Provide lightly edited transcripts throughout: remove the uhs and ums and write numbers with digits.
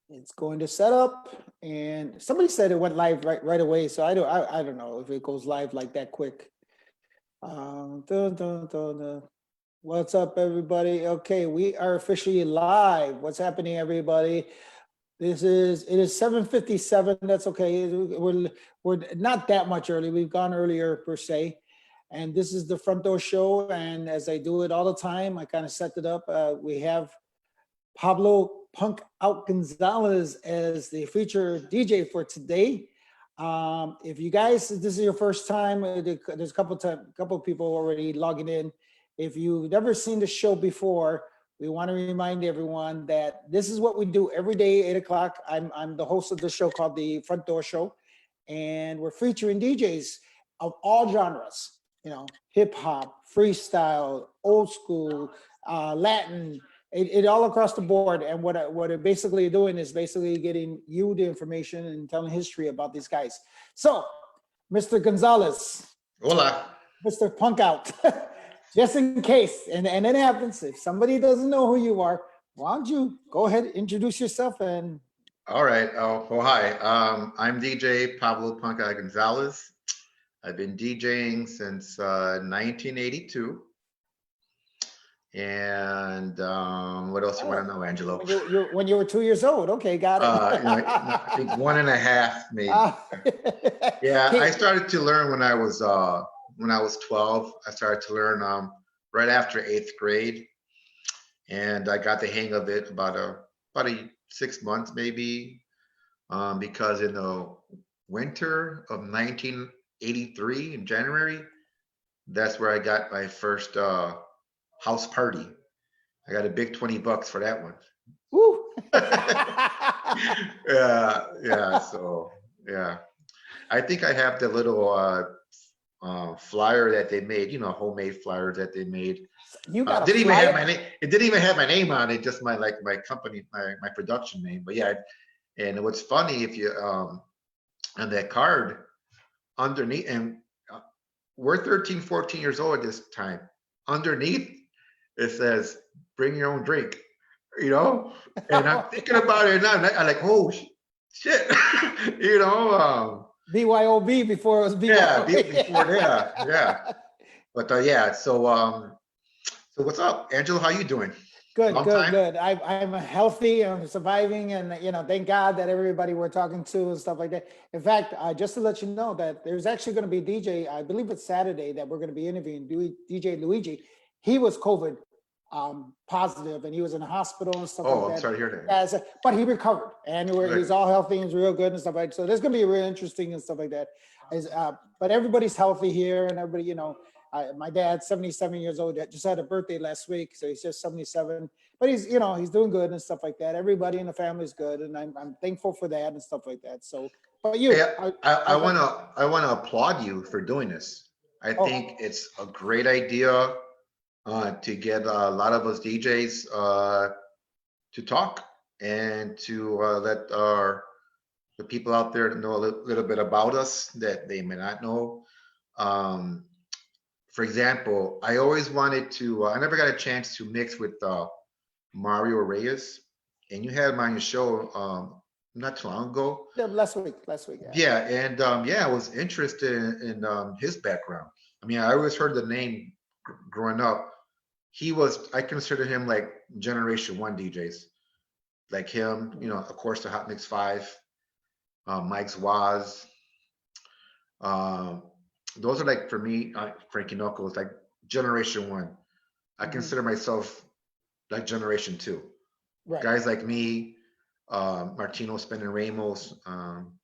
It's going to set up, and somebody said it went live right away. So I don't know if it goes live like that quick. Dun, dun, dun, dun. What's up, everybody? Okay, we are officially live. What's happening, everybody? It is 7:57. That's okay. We're not that much early. We've gone earlier per se. And this is the front door show. And as I do it all the time, I kind of set it up. We have Pablo Punkout Gonzalez as the feature DJ for today. If you guys, this is your first time, there's a couple people already logging in. If you've never seen the show before, we want to remind everyone that this is what we do every day, 8 o'clock. I'm the host of the show called the Front Door Show, and we're featuring DJs of all genres, hip hop, freestyle, old school, Latin, it all across the board. And what it basically doing is basically getting you the information and telling history about these guys. So, Mr. Gonzalez, Hola. Mr. Punkout, just in case, and it happens, if somebody doesn't know who you are, why don't you go ahead, introduce yourself and. All right. Hi. I'm DJ Pablo Punkout Gonzalez. I've been DJing since 1982. And what else you want to know, Angelo? When you were 2 years old. Okay, got it. I think 1.5, maybe. Yeah, I started to learn when I was 12. I started to learn right after 8th grade, and I got the hang of it about a 6 months maybe, because in the winter of 1983 in January, that's where I got my first house party. I got a big $20 for that one. Woo! yeah. So yeah, I think I have the little flyer that they made. Homemade flyers that they made. You got didn't even have my name. It didn't even have my name on it. Just my company, my production name. But yeah, and what's funny, if you on that card underneath, and we're 13, 14 years old at this time. Underneath, it says, "Bring your own drink," And I'm thinking about it now, and I'm like, oh shit, BYOB before it was BYOB. Yeah, before yeah. But yeah, so what's up, Angelo? How you doing? Good. I'm healthy. I'm surviving, and thank God that everybody we're talking to and stuff like that. In fact, just to let you know that there's actually going to be DJ. I believe it's Saturday that we're going to be interviewing DJ Luigi. He was COVID positive, and he was in the hospital and stuff like that. Oh, I'm sorry to hear that. But he recovered, and he's all healthy and he's real good and stuff like that. So there's going to be real interesting and stuff like that. But everybody's healthy here, and everybody, my dad's 77 years old. Just had a birthday last week, so he's just 77. But he's doing good and stuff like that. Everybody in the family is good, and I'm thankful for that and stuff like that. So, but you, I want to applaud you for doing this. I think it's a great idea to get a lot of us DJs to talk and to let the people out there know a little bit about us that they may not know. For example, I always wanted to, I never got a chance to mix with Mario Reyes, and you had him on your show not too long ago. Yeah, last week. Yeah, and I was interested in his background. I mean, I always heard the name growing up. I consider him like Generation 1 DJs. Like him, of course, the Hot Mix 5, Mike's Waz. Those are like, for me, Frankie Knuckles, like Generation 1. I consider myself like Generation 2. Right. Guys like me, Martino Spinning Ramos,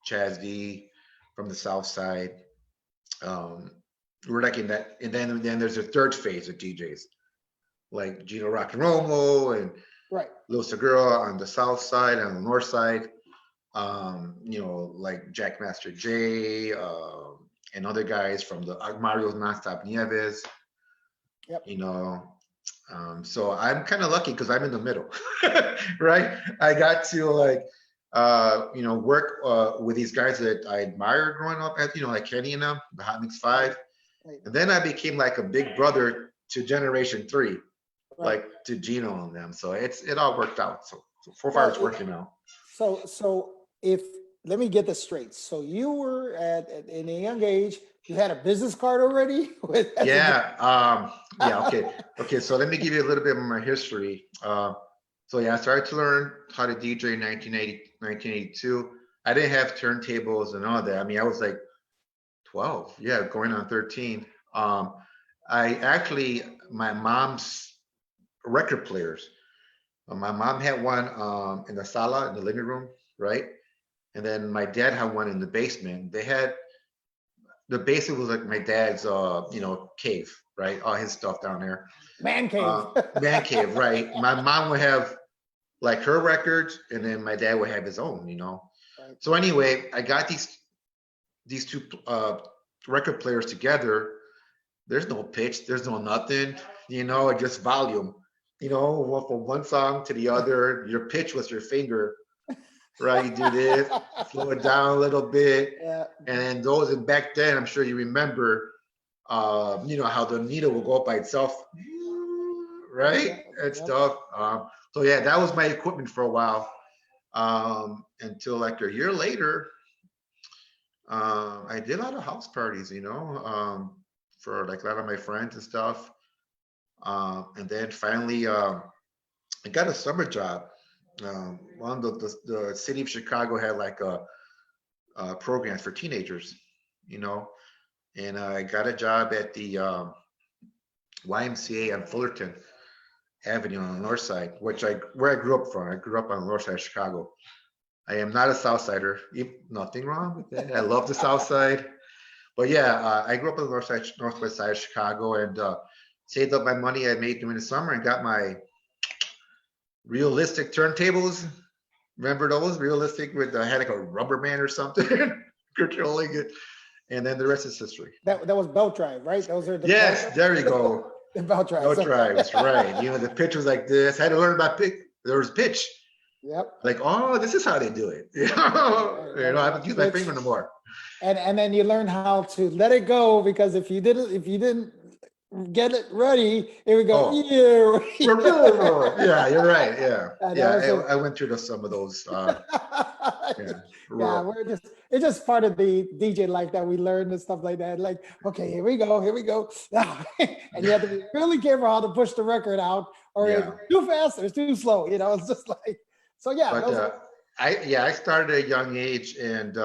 Chaz D from the South Side. We're like in that, and then there's a third phase of DJs, like Gino Rock and Romo and Lil Segura on the South Side and on the North Side. Like Jackmaster J, and other guys from the Mario's Nonstop Nieves. Yep. So I'm kind of lucky because I'm in the middle, right? I got to work with these guys that I admired growing up, like Kenny and them, the Hot Mix 5. Right. And then I became like a big brother to Generation 3, like to Gino and them. So it all worked out. So far it's working out. So if, let me get this straight. So you were in a young age, you had a business card already with as a Yeah, okay. So let me give you a little bit of my history. So yeah, I started to learn how to DJ in 1982. I didn't have turntables and all that. I mean, I was like 12, yeah, going on 13. Um, I actually, my mom's record players. My mom had one in the sala in the living room, right? And then my dad had one in the basement. They had the basement was like my dad's, cave, right? All his stuff down there. man cave. Man cave, right? My mom would have like her records, and then my dad would have his own. Right. So anyway, I got these two record players together. There's no pitch, there's no nothing, just volume. From one song to the other, your pitch was your finger, right? You do this, slow it down a little bit, Yeah. and then those. And back then, I'm sure you remember, how the needle will go up by itself, right? And Yep. stuff. So yeah, that was my equipment for a while, until like a year later. I did a lot of house parties, for like a lot of my friends and stuff. And then finally, I got a summer job. One of the city of Chicago had like a program for teenagers, you know, and I got a job at the YMCA on Fullerton Avenue on the north side, where I grew up from. I grew up on the north side of Chicago. I am not a South Sider. Nothing wrong with that. I love the South Side. But yeah, I grew up on the northwest side of Chicago, and saved up my money I made during the summer and got my realistic turntables. Remember those? Realistic with I had like a rubber band or something controlling it, and then the rest is history. That was belt drive, right? Those are the Yes, there you go. the belt No drives. drives, right? The pitch was like this. I had to learn about pitch. There was pitch. Yep. Like, oh, this is how they do it. I haven't used my finger no more. And then you learn how to let it go, because if you didn't get it ready, it would go, Oh, yeah, you're right. Yeah, I went through some of those. Yeah, yeah, it's just part of the DJ life that we learn and stuff like that. Like, okay, here we go. And you have to be really careful how to push the record out, or it's too fast or it's too slow. It's just like, so yeah. But I started at a young age, and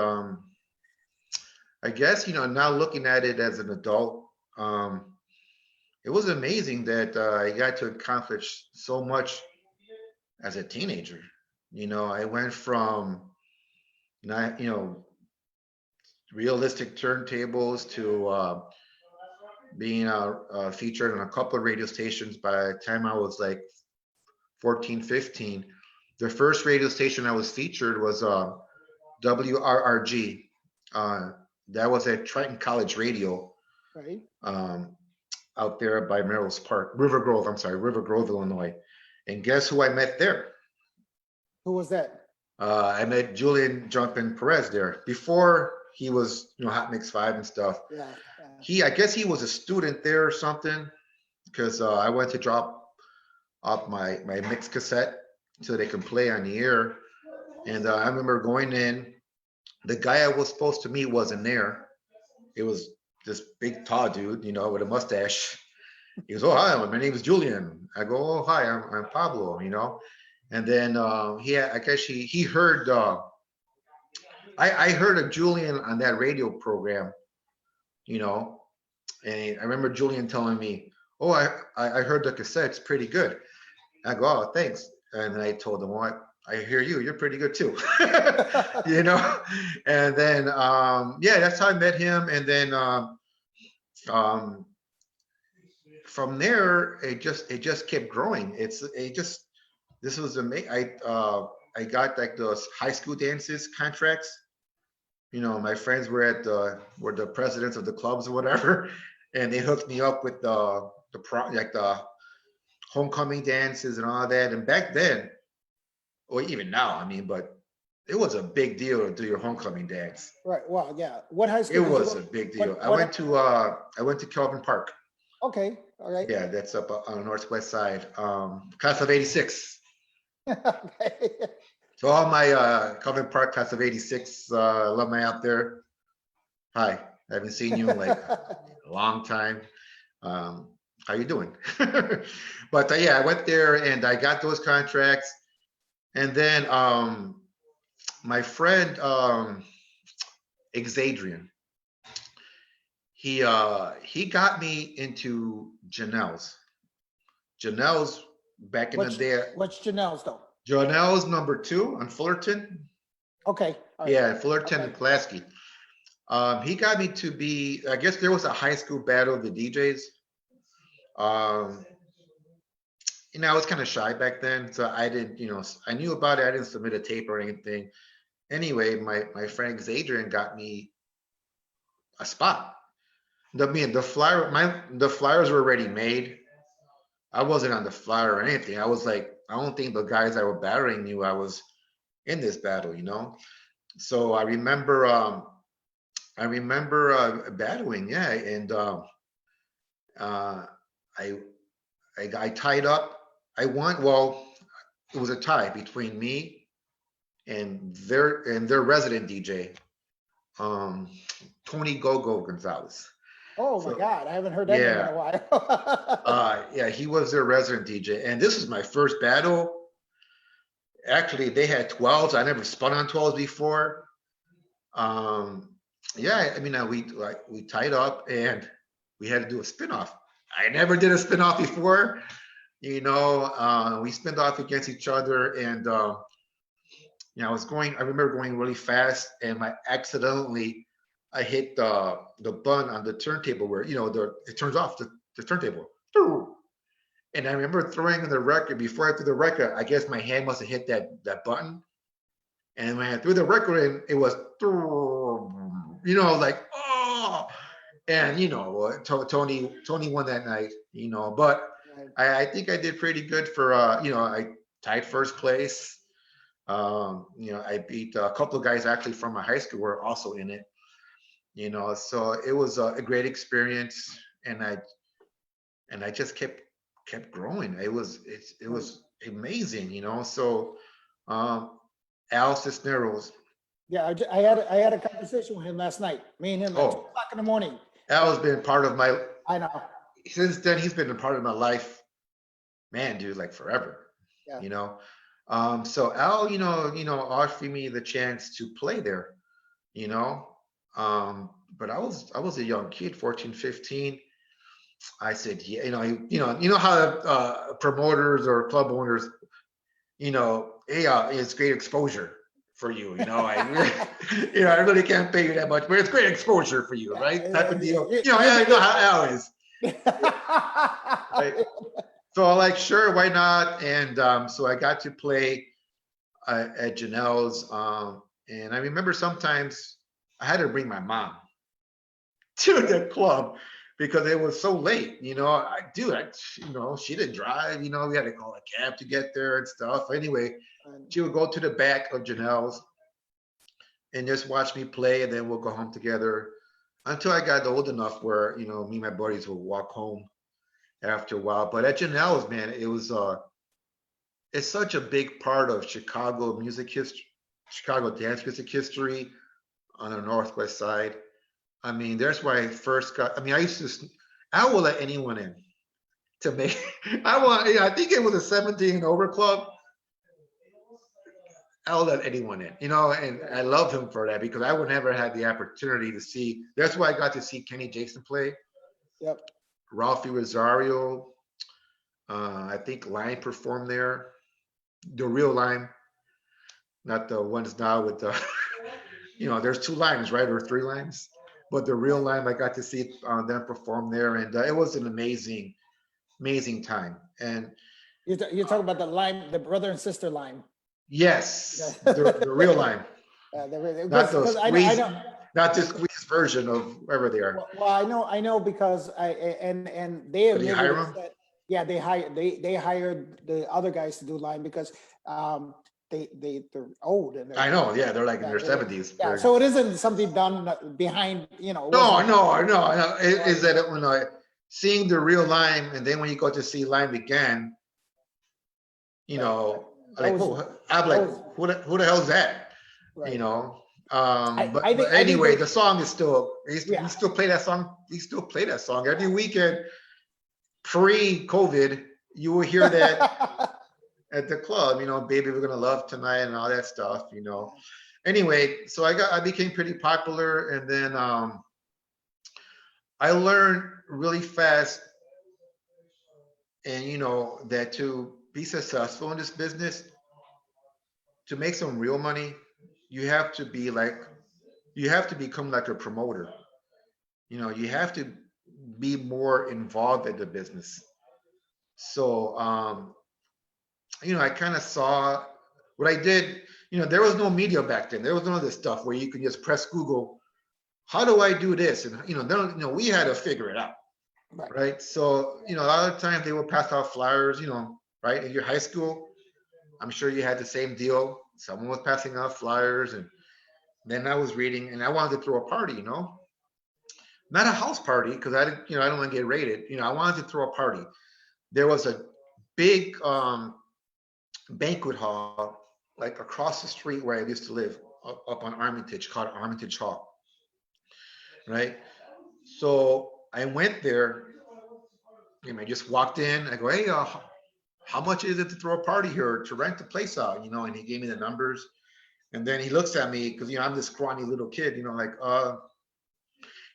I guess now looking at it as an adult, it was amazing that I got to accomplish so much as a teenager. I went from not realistic turntables to being featured on a couple of radio stations by the time I was like 14, 15. The first radio station I was featured was WRRG. That was at Triton College Radio, Right. out there by Melrose Park, River Grove, Illinois. And guess who I met there? Who was that? I met Julian Jumpin Perez there before he was, Hot Mix 5 and stuff. Yeah. I guess he was a student there or something, because I went to drop off my mix cassette so they can play on the air. And I remember going in. The guy I was supposed to meet wasn't there. It was this big, tall dude, with a mustache. He goes, "Oh, hi, my name is Julian." I go, "Oh, hi, I'm Pablo," And then I guess he heard. I heard of Julian on that radio program, and I remember Julian telling me, "Oh, I heard the cassette. It's pretty good." I go, "Oh, thanks." And I told him, "What? I hear you're pretty good too." And then that's how I met him. And then from there it just kept growing. This was amazing. I got like those high school dances contracts. My friends were the presidents of the clubs or whatever, and they hooked me up with the homecoming dances and all that. And back then, or even now, but it was a big deal to do your homecoming dance. Right. Wow. Yeah. What high school? It was a big deal. I went to Kelvin Park. Okay. All right. Yeah, that's up on the northwest side. Class of '86. Okay. So all my Covent Park class of '86 alumni out there, hi. I haven't seen you in like a long time. Um, how you doing? But yeah, I went there and I got those contracts. And then my friend Xadrian, he got me into Janelle's. Janelle's back in the day. What's Janelle's though? Janelle's #2 on Fullerton. Okay. Yeah, Fullerton and Pulaski. He got me to be, I guess there was a high school battle of the DJs. Um, I was kind of shy back then, so I didn't, I knew about it. I didn't submit a tape or anything. Anyway, my friend Adrian got me a spot. The flyers were already made. I wasn't on the flyer or anything. I was like, I don't think the guys that were battling knew I was in this battle, So I remember battling, yeah, and I tied up. I won. Well, it was a tie between me and their resident DJ, Tony Gogo Gonzalez. Oh my God, I haven't heard that name in a while. Yeah, he was their resident DJ, and this was my first battle. Actually, they had 12s. I never spun on 12s before. Yeah, I mean, we tied up and we had to do a spinoff. I never did a spinoff before. We spinned off against each other, and I remember going really fast, and I hit the button on the turntable where it turns off the turntable. And I remember throwing in the record. Before I threw the record, I guess my hand must have hit that button. And when I threw the record in, it was like, oh. And Tony won that night. But I think I did pretty good for I tied first place. I beat a couple of guys actually from my high school who were also in it. So it was a great experience, and I just kept growing. It was amazing, So Al Cisneros. Yeah, I had a conversation with him last night. Me and him at 2 o'clock in the morning. Al's been part of my. I know. Since then, he's been a part of my life, man, dude, like forever. Yeah. So Al, offered me the chance to play there. But I was a young kid, 14, 15. I said, yeah, how promoters or club owners, it's great exposure for you. I really can't pay you that much, but it's great exposure for you, right? Type of deal. I know how Al is. Right? So I'm like, sure, why not? And so I got to play at Janelle's, and I remember sometimes I had to bring my mom to the club because it was so late. She didn't drive. We had to call a cab to get there and stuff. Anyway, she would go to the back of Janelle's and just watch me play, and then we'll go home together until I got old enough where me and my buddies would walk home after a while. But at Janelle's, man, it was it's such a big part of Chicago music history, Chicago dance music history on the Northwest side. I mean, that's where I first got. I mean, I will let anyone in to make. I think it was a 17 and over club. I'll let anyone in, and I love him for that because I would never have the opportunity to see. That's why I got to see Kenny Jason play. Yep. Ralphie Rosario. I think Lime performed there. The real Lime, not the ones now with the. There's 2 limes, right, or 3 limes, but the real Lime, I got to see them perform there, and it was an amazing time. And you're talking about the Lime, the brother and sister Lime. Yes, the real Lime. Not the squeeze, not the squeeze version of wherever they are. Well, I know because and they Did you hire them? Yeah, they hired the other guys to do Lime because they're old and I know, yeah, they're like in their 70s. Yeah, so it isn't something done behind, No. Is that when seeing the real Lime, and then when you go to see Lime again, That Like, was whoa, I'm that like, was who the hell's that? You right. know. I But think anyway, the the song is still we yeah. still play that song. We still play that song every weekend. Pre-COVID, you will hear that at the club. You know, baby, we're gonna love tonight and all that stuff. You know. Anyway, so I became pretty popular, and then I learned really fast, and that to be successful in this business, to make some real money, you have to be like you have to become like a promoter. You have to be more involved in the business. So I kind of saw what I did. There was no media back then. There was none of this stuff where you could just press Google. How do I do this? And then we had to figure it out, Right. right? So a lot of times they would pass out flyers, right in your high school. I'm sure you had the same deal. Someone was passing out flyers, and then I was reading, and I wanted to throw a party, not a house party because I didn't, I don't want to get raided. I wanted to throw a party. There was a big banquet hall like across the street where I used to live, up on Armitage, called Armitage Hall, right? So I went there, and I just walked in. I go, hey, how much is it to throw a party here, to rent the place out? And he gave me the numbers. And then he looks at me because I'm this scrawny little kid, like,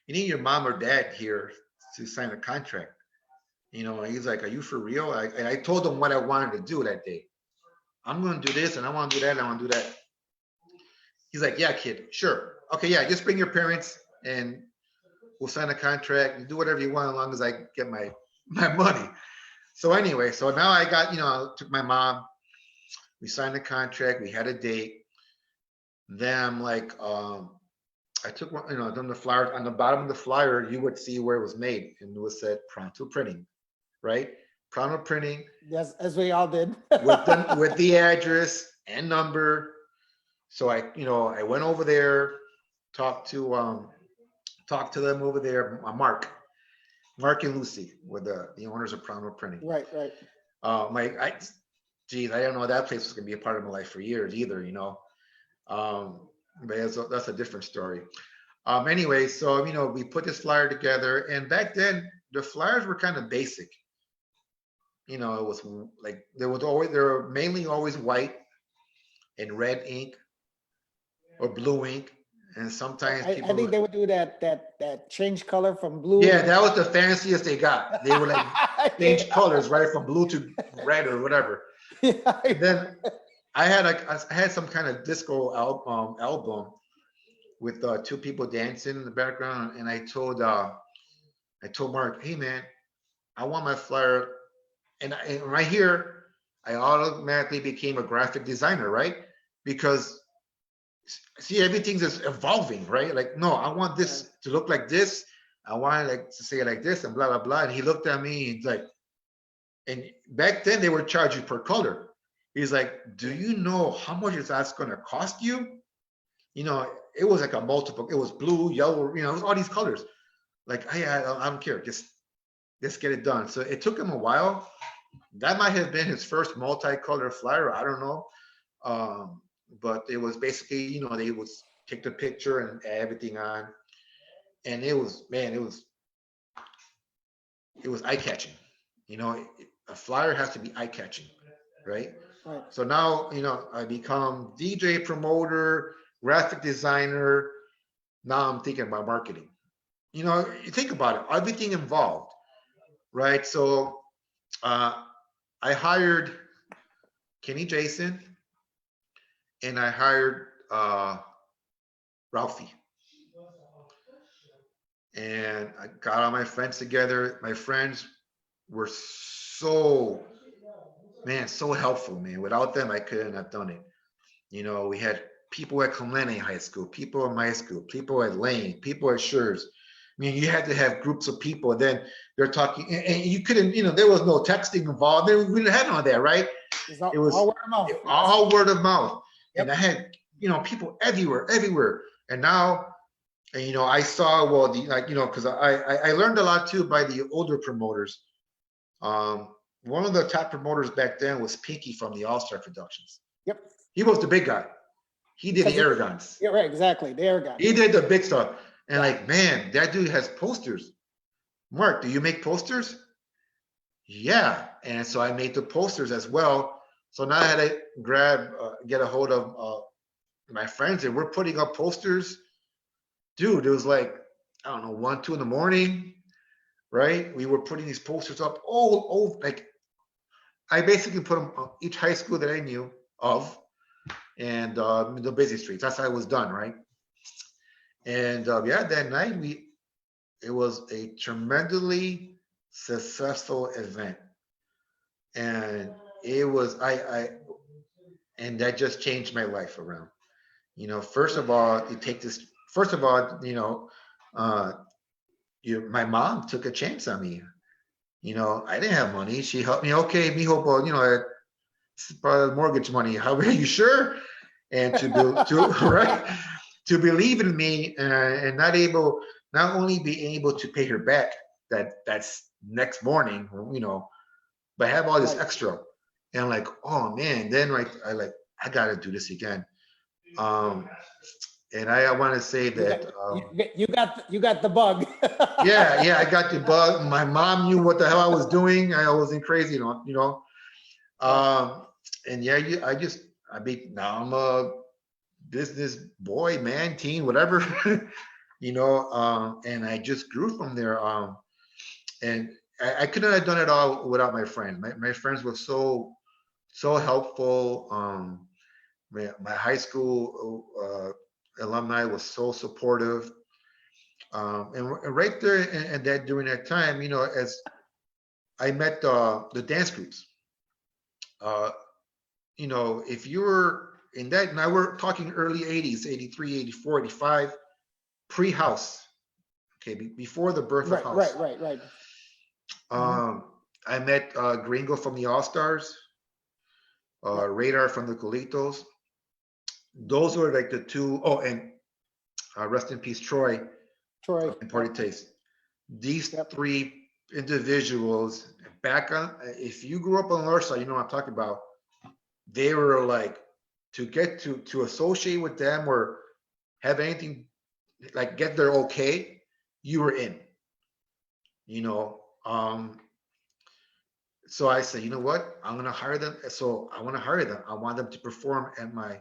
you need your mom or dad here to sign a contract. And he's like, are you for real? And I told him what I wanted to do that day. I'm going to do this, and I want to do that, and I want to do that. He's like, yeah, kid, sure. Okay, yeah, just bring your parents, and we'll sign a contract. You do whatever you want as long as I get my money. So anyway, so now I got, I took my mom. We signed the contract. We had a date. Then I'm like, I took one, done the flyer. On the bottom of the flyer, you would see where it was made, and it was said Pronto Printing, right? Pronto Printing. Yes, as we all did. with the address and number. So I went over there, talked to them over there. Mark and Lucy were the owners of Pronto Printing. Right. Geez, I don't know that place was gonna be a part of my life for years either. But that's a different story. Anyway, so we put this flyer together, and back then the flyers were kind of basic. It was like they were mainly always white and red ink or blue ink, and sometimes I people. think they would do that change color from blue. Yeah, that was the fanciest they got. They would like change colors right from blue to red or whatever. Yeah, Then I had some kind of disco album with two people dancing in the background, and I told Mark, hey man, I want my flyer, and right here I automatically became a graphic designer, right? Because see, everything's just evolving, right? Like, no, I want this to look like this. I want like to say it like this, and blah blah blah. And he looked at me, and he's like, and back then they were charging per color. He's like, do you know how much that's going to cost you? It was like a multiple. It was blue, yellow, it was all these colors. Like, hey, I don't care. Just get it done. So it took him a while. That might have been his first multicolor flyer. I don't know. But it was basically, they would take the picture and add everything on. And it was, man, it was eye-catching. A flyer has to be eye-catching, right? Right. So now, I become DJ, promoter, graphic designer. Now I'm thinking about marketing. You think about it, everything involved, right? So I hired Kenny Jason, and I hired Ralphie. And I got all my friends together. My friends were so helpful, man. Without them, I couldn't have done it. We had people at Kalene High School, people at my school, people at Lane, people at Schurz. I mean, you had to have groups of people. Then they're talking, and you couldn't, there was no texting involved. We didn't have none of that, right? It was all word of mouth. All word of mouth. Yep. And I had, people everywhere. And now, I saw, well, because I learned a lot too by the older promoters. one of the top promoters back then was Pinky from the All Star Productions. Yep. He was the big guy. He did the air guns. Yeah, right, exactly. The air gun. He did the big stuff. And like, man, that dude has posters. Mark, do you make posters? Yeah. And so I made the posters as well. So now I had to get a hold of my friends, and we're putting up posters. Dude, it was like, I don't know, 1, 2 in the morning, right? We were putting these posters up. Oh, like I basically put them on each high school that I knew of, and the busy streets. That's how it was done, right? And yeah, that night it was a tremendously successful event, and it was and that just changed my life around. First of all, you take this. First of all, uh, my mom took a chance on me. I didn't have money. She helped me. Okay, mijo, but it's probably mortgage money. How are you sure? And right, to believe in me, and not only be able to pay her back that's next morning, but have all this extra, and like, oh man, then I gotta do this again. And I want to say that you got the bug. yeah, I got the bug. My mom knew what the hell I was doing. I wasn't crazy, and yeah, now I'm a business boy, man, teen, whatever, and I just grew from there. And I couldn't have done it all without my friends. My friends were so helpful. My high school alumni was so supportive. And right there, and that during that time, as I met the dance groups. If you were in that, now we're talking early 80s, 83, 84, 85, pre-house, okay, before the birth of house. Right. I met Gringo from the All Stars, Radar from the Colitos. Those were like the two. Oh, and rest in peace, Troy and Party Taste. These three individuals back on, if you grew up on the north side, you know what I'm talking about. They were like, to get to associate with them or have anything, like get their okay, you were in. So I said, you know what? I'm gonna hire them. So I want to hire them. I want them to perform at my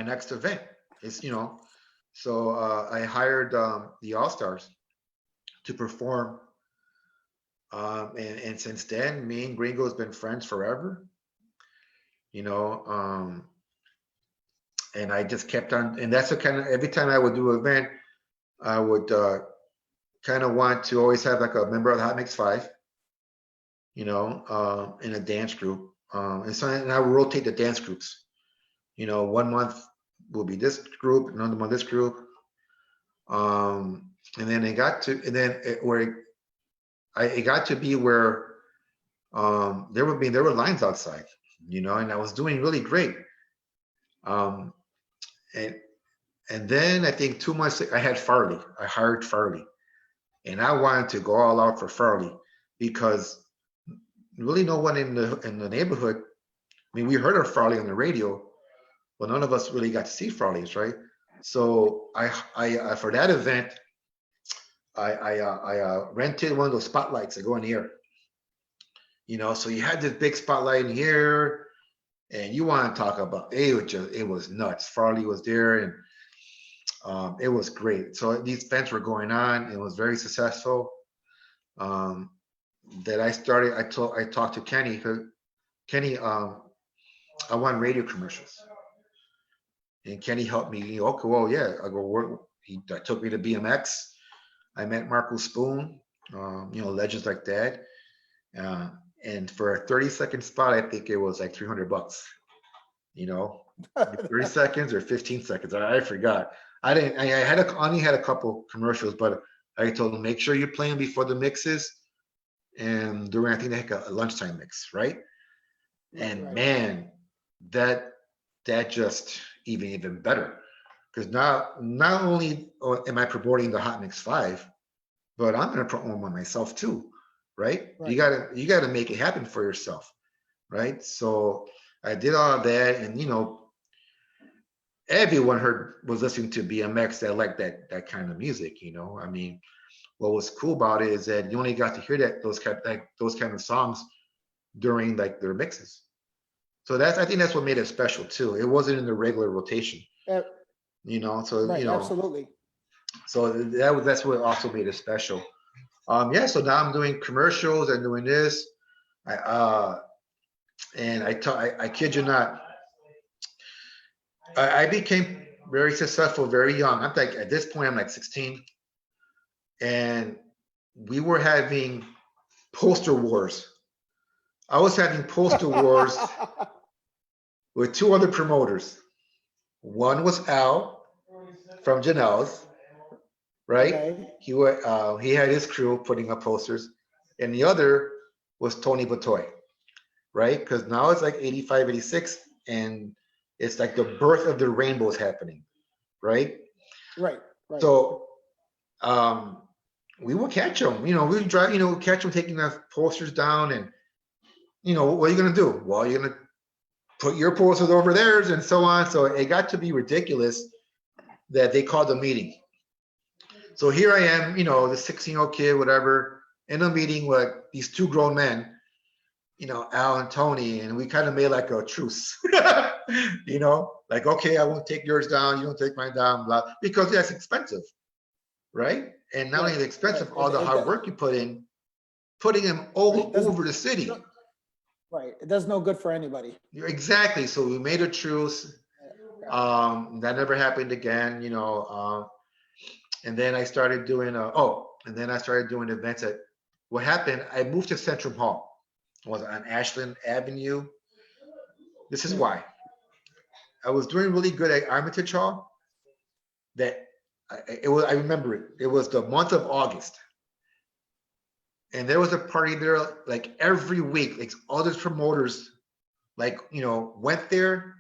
next event. So I hired the All Stars to perform. And since then, me and Gringo has been friends forever. And I just kept on, and that's the kind of, every time I would do an event, I would kind of want to always have like a member of the Hot Mix 5, in a dance group. And I would rotate the dance groups. 1 month will be this group, another month this group. And then it got to be where there were lines outside, and I was doing really great. And then I think 2 months I had Farley. I hired Farley, and I wanted to go all out for Farley because really no one in the neighborhood. I mean, we heard of Farley on the radio, but none of us really got to see Farley's, right? So I for that event, I rented one of those spotlights that go in the air. So you had this big spotlight in here, and you want to talk about it was nuts. Farley was there, and it was great. So these events were going on. It was very successful. That I started. I talked to Kenny. Kenny, I want radio commercials, and Kenny helped me. Okay, well, yeah. I go. He took me to BMX. I met Marco Spoon. Legends like that. And for a 30-second spot, I think it was like $300. 30 seconds or 15 seconds. I forgot. I didn't. I only had a couple commercials, but I told them, make sure you're playing before the mixes and during, I think they had a lunchtime mix, right? And man, that just even better, because now not only am I promoting the Hot Mix 5, but I'm going to promote one myself too. right? Right. You gotta make it happen for yourself, right? So I did all of that, and everyone was listening to BMX that liked that kind of music. I mean, what was cool about it is that you only got to hear those kind of songs during like their mixes. So I think that's what made it special too. It wasn't in the regular rotation, Uh, So right. Absolutely. so that's what also made it special. Yeah. So now I'm doing commercials and doing this. I and I kid you not, I became very successful very young. I'm like at this point I'm like 16, and we were having poster wars. I was having poster wars with two other promoters. One was Al from Janelle's, right? Okay. He had his crew putting up posters, and the other was Tony Batoy, right? Because now it's like 85, 86, and it's like the birth of the rainbow is happening, right? Right. Right. So um, we would catch them, we would drive, catch them taking the posters down, and what are you gonna do? Well, you're gonna put your posters over theirs, and so on. So it got to be ridiculous that they called a meeting. So here I am, the 16-year-old kid, whatever, in a meeting with these two grown men, Al and Tony, and we kind of made like a truce, like, okay, I won't take yours down, you don't take mine down, blah, because that's expensive, right? And not only Right. the expensive, Right. all the hard work you put in, putting them all Doesn't. over the city. Right. It does no good for anybody. Exactly. So we made a truce. That never happened again, and then I started doing and then I started doing events at what happened. I moved to Central Hall. I was on Ashland Avenue. This is why. I was doing really good at Armitage Hall. That I remember it. It was the month of August. And there was a party there like every week. Like all these promoters like, went there,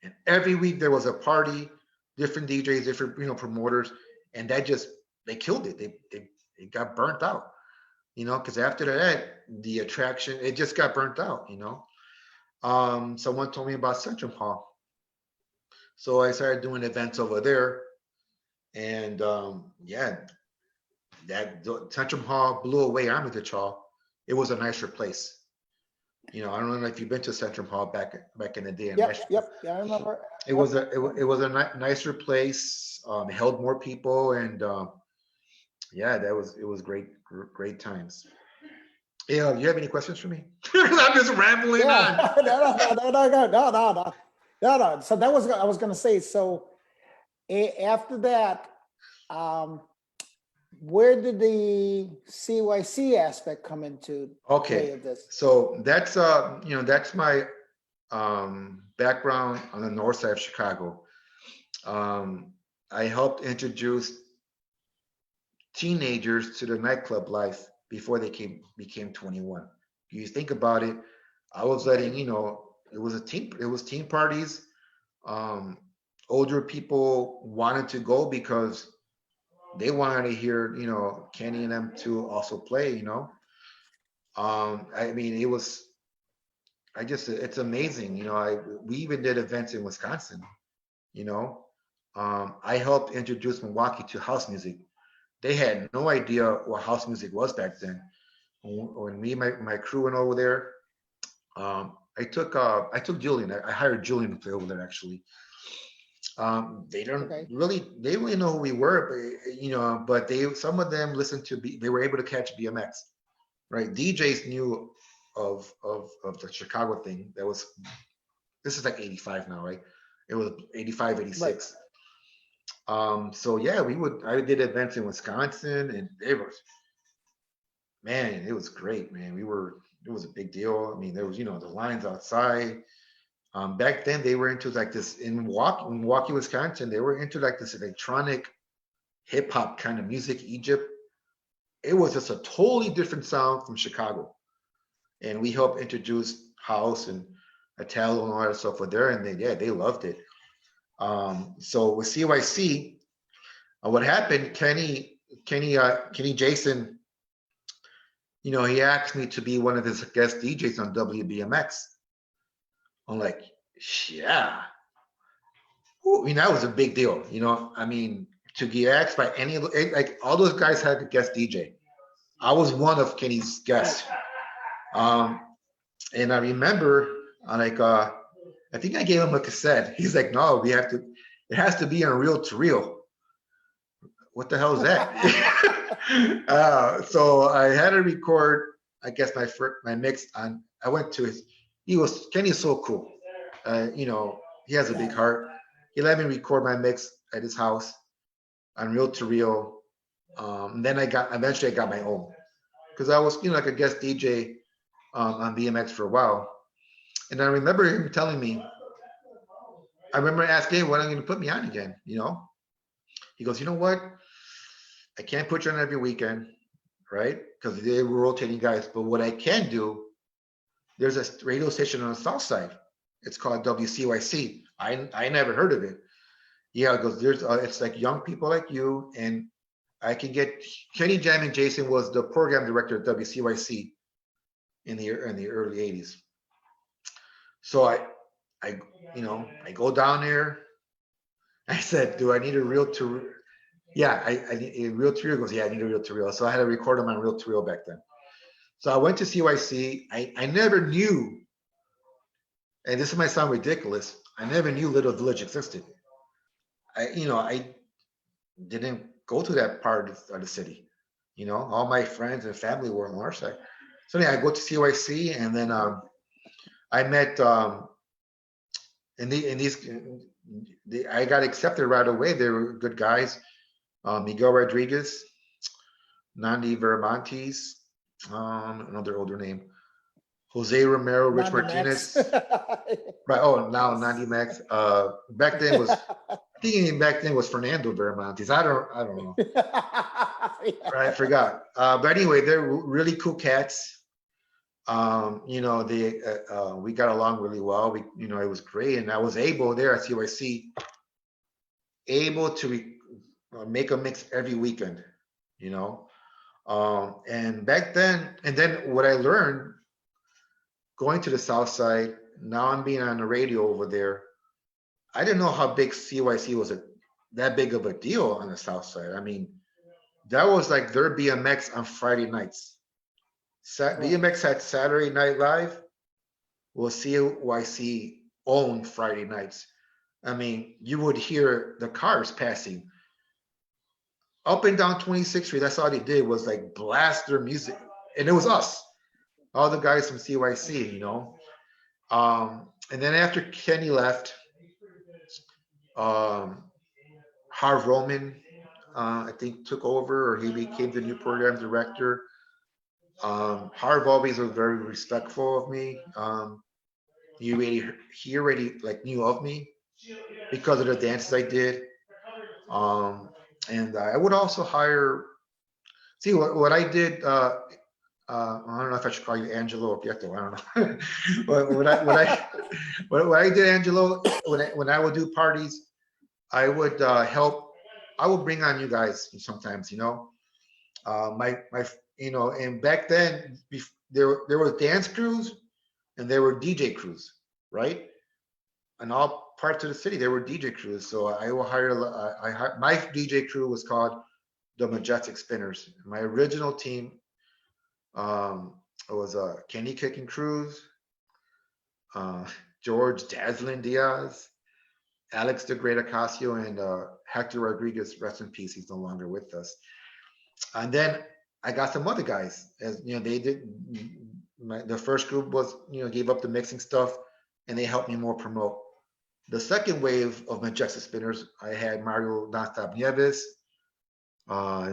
and every week there was a party, different DJs, different, promoters, and they killed it. It got burnt out, because after that, the attraction, it just got burnt out. Someone told me about Central Hall. So I started doing events over there, and yeah, that Central Hall blew away Armitage Hall. It was a nicer place. I don't know if you've been to Central Hall back in the day. Yep. Yep. Yeah, I remember. It was a nicer place. It held more people, and yeah, it was great times. Yeah, you have any questions for me? I'm just rambling on. No. So that was I was going to say. So after that, where did the CYC aspect come into play of this? So that's that's my background on the north side of Chicago. I helped introduce teenagers to the nightclub life before they became 21. You think about it, I was letting, it was teen parties. Older people wanted to go because they wanted to hear, Kenny and them to also play, I mean, it's amazing. We even did events in Wisconsin, you know. I helped introduce Milwaukee to house music. They had no idea what house music was back then. When me and my crew went over there, I took Julian. I hired Julian to play over there actually. They don't really know who we were, but some of them listened to they were able to catch BMX, right? DJs knew of the Chicago thing. This is like 85 now, right? It was 85, 86. Right. So yeah, I did events in Wisconsin, and it was great, man. It was a big deal. I mean, there was, the lines outside. Back then they were into like this in Milwaukee, Wisconsin. They were into like this electronic hip hop kind of music, Egypt. It was just a totally different sound from Chicago. And we helped introduce house and Italo and all that stuff with there. And they loved it. So with CYC, what happened, Kenny Jason, he asked me to be one of his guest DJs on WBMX. I'm like, yeah. That was a big deal. I mean, to get asked by like all those guys had a guest DJ. I was one of Kenny's guests. And I remember, I think I gave him a cassette. He's like, no, it has to be on reel to reel. What the hell is that? So I had to record, I guess my mix on. I went to Kenny's so cool. He has a big heart. He let me record my mix at his house on reel to reel. Then eventually I got my own, because I was like a guest DJ on BMX for a while. And I remember him telling me, I remember asking him, when I'm going to put me on again, He goes, you know what? I can't put you on every weekend, right? Because they were rotating guys. But what I can do, there's a radio station on the south side. It's called WCYC. I never heard of it. Yeah, because it's like young people like you, and I can get Kenny Jam and Jason was the program director at WCYC in the early 80s. So I go down there. I said, do I need a reel to? Yeah, I need a reel to reel. He goes, yeah, I need a reel to reel. So I had to record them on reel to reel back then. So I went to CYC. I never knew, and this might sound ridiculous, I never knew Little Village existed. I didn't go to that part of the city. All my friends and family were on the north side. So yeah, I go to CYC, and then I met I got accepted right away. They were good guys. Miguel Rodriguez, Nandi Veramontes, another older name, Jose Romero, Rich Nandi Martinez. Max. Right. Oh, now Nandi Max. Back then was, I think back then was Fernando Veramontes. I don't know. Yeah. Right, I forgot. But anyway, they're really cool cats. We got along really well. It was great, and I was able there at CYC, able to make a mix every weekend. And back then, and then what I learned going to the South Side. Now I'm being on the radio over there. I didn't know how big CYC was that big of a deal on the South Side. I mean, that was like their BMX on Friday nights. BMX had Saturday Night Live. Well, CYC owned Friday nights. I mean, you would hear the cars passing up and down 26th Street. That's all they did was like blast their music, and it was us, all the guys from CYC, And then after Kenny left, Harv Roman, I think, took over, or he became the new program director. Harv always was very respectful of me. He already like knew of me because of the dances I did. And I would also hire. See what I did. I don't know if I should call you Angelo or Pietro. I don't know. But what I did, Angelo, when I would do parties, I would help. I would bring on you guys sometimes. And back then there were dance crews and there were DJ crews, right? In all parts of the city, there were DJ crews. So I will hire. My DJ crew was called the Majestic Spinners. My original team was Kenny Kicking Cruz, George Dazzling Diaz, Alex the Great Ocasio, and Hector Rodriguez. Rest in peace. He's no longer with us. And then I got some other guys. As they did. The first group was gave up the mixing stuff, and they helped me more promote. The second wave of Majestic Spinners, I had Mario Nonstop Nieves,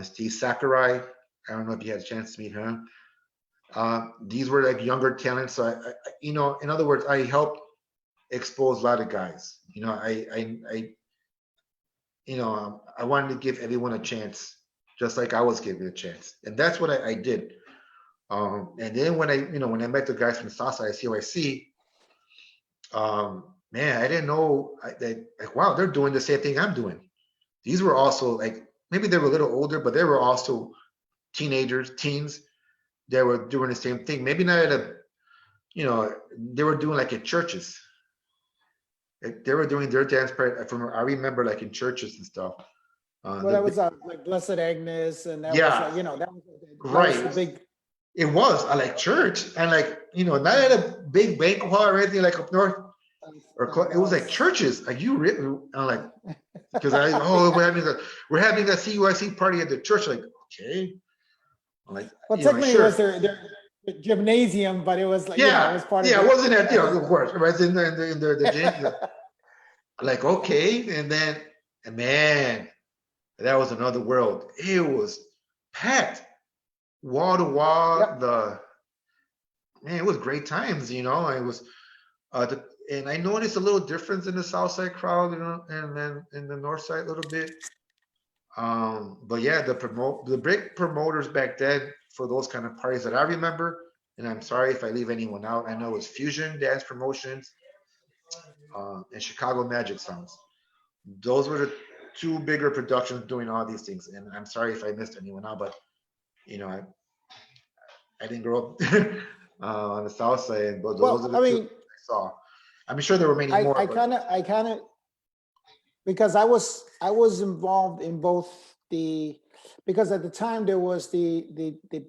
Steve Sakurai. I don't know if you had a chance to meet him. These were like younger talents. So in other words, I helped expose a lot of guys. I wanted to give everyone a chance, just like I was given a chance, and that's what I did. And then when I met the guys from the Southside CYC, man, I didn't know that, like, wow, they're doing the same thing I'm doing. These were also like, maybe they were a little older, but they were also teens. they were doing the same thing. Maybe not at a, they were doing like at churches. They were doing their dance parade. From I remember like in churches and stuff. Well, that was like Blessed Agnes, and that was Yeah, that was the right. big. It was I like church and like not at a big banquet hall or anything like up north it was like churches. Are you really? I'm like because we're having a CUIC party at the church. Like okay, I'm like Well, technically sure. it was their gymnasium, but it was like it was part of it wasn't at of course right in the gym. Like okay, and then man, that was another world. It was packed wall to wall. Yep. Man, it was great times. It was and I noticed a little difference in the South Side crowd, and then in the North Side a little bit. But yeah, the big promoters back then for those kind of parties that I remember, and I'm sorry if I leave anyone out. I know it was Fusion Dance Promotions and Chicago Magic Sounds. Those were the two bigger productions doing all these things. And I'm sorry if I missed anyone out, but I didn't grow up on the South Side, but those are the two I saw. I'm sure there were many more. I kind of because I was involved in both because at the time there was the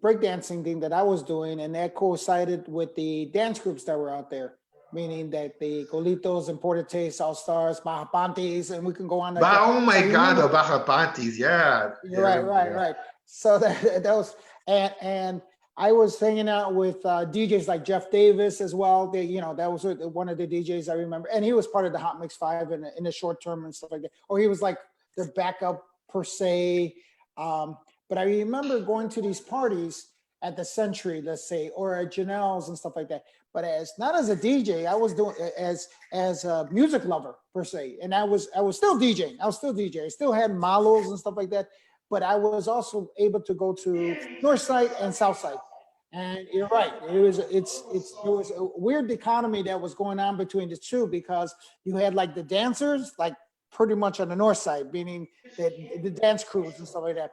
breakdancing thing that I was doing, and that coincided with the dance groups that were out there, meaning that the Colitos, Imported Taste, All Stars, Baja Panties, and we can go on. Like oh my God, the Baja Panties, yeah. Right. So that was and I was hanging out with DJs like Jeff Davis as well. That was one of the DJs I remember, and he was part of the Hot Mix 5 in the short term and stuff like that. Or he was like their backup per se. But I remember going to these parties at the Century, let's say, or at Janelle's and stuff like that. But not as a DJ, I was doing as a music lover per se, and I was still DJing. I still had malos and stuff like that. But I was also able to go to North Side and South Side. And you're right. It was a weird dichotomy that was going on between the two, because you had like the dancers, like pretty much on the North Side, meaning the dance crews and stuff like that.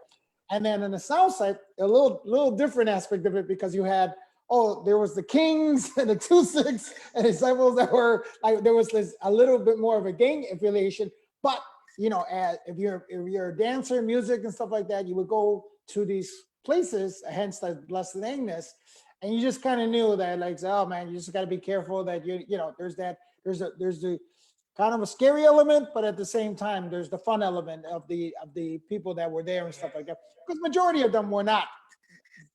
And then on the South Side, a little different aspect of it, because you had there was the Kings and the 2-6 and disciples that were like, there was a little bit more of a gang affiliation, but if you're a dancer, music and stuff like that, you would go to these places, hence like Blessed Agnes, and you just kind of knew that, like, oh man, you just got to be careful that there's the kind of a scary element, but at the same time, there's the fun element of the people that were there and stuff like that. Because majority of them were not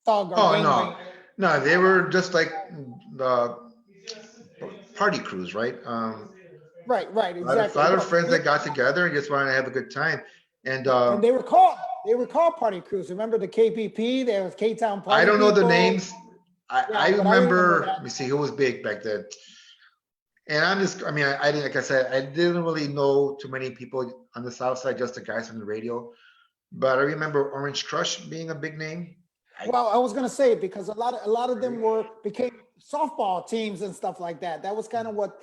thug or gang. No, they were just like party crews, right? Right, exactly. A lot of friends that got together and just wanted to have a good time, and they were called party crews. Remember the KPP? There was K-Town Party. I don't know the names. I remember. Let me see who was big back then. And I didn't, like I said, I didn't really know too many people on the South Side, just the guys from the radio. But I remember Orange Crush being a big name. Well, I was gonna say, because a lot of them became softball teams and stuff like that. That was kind of what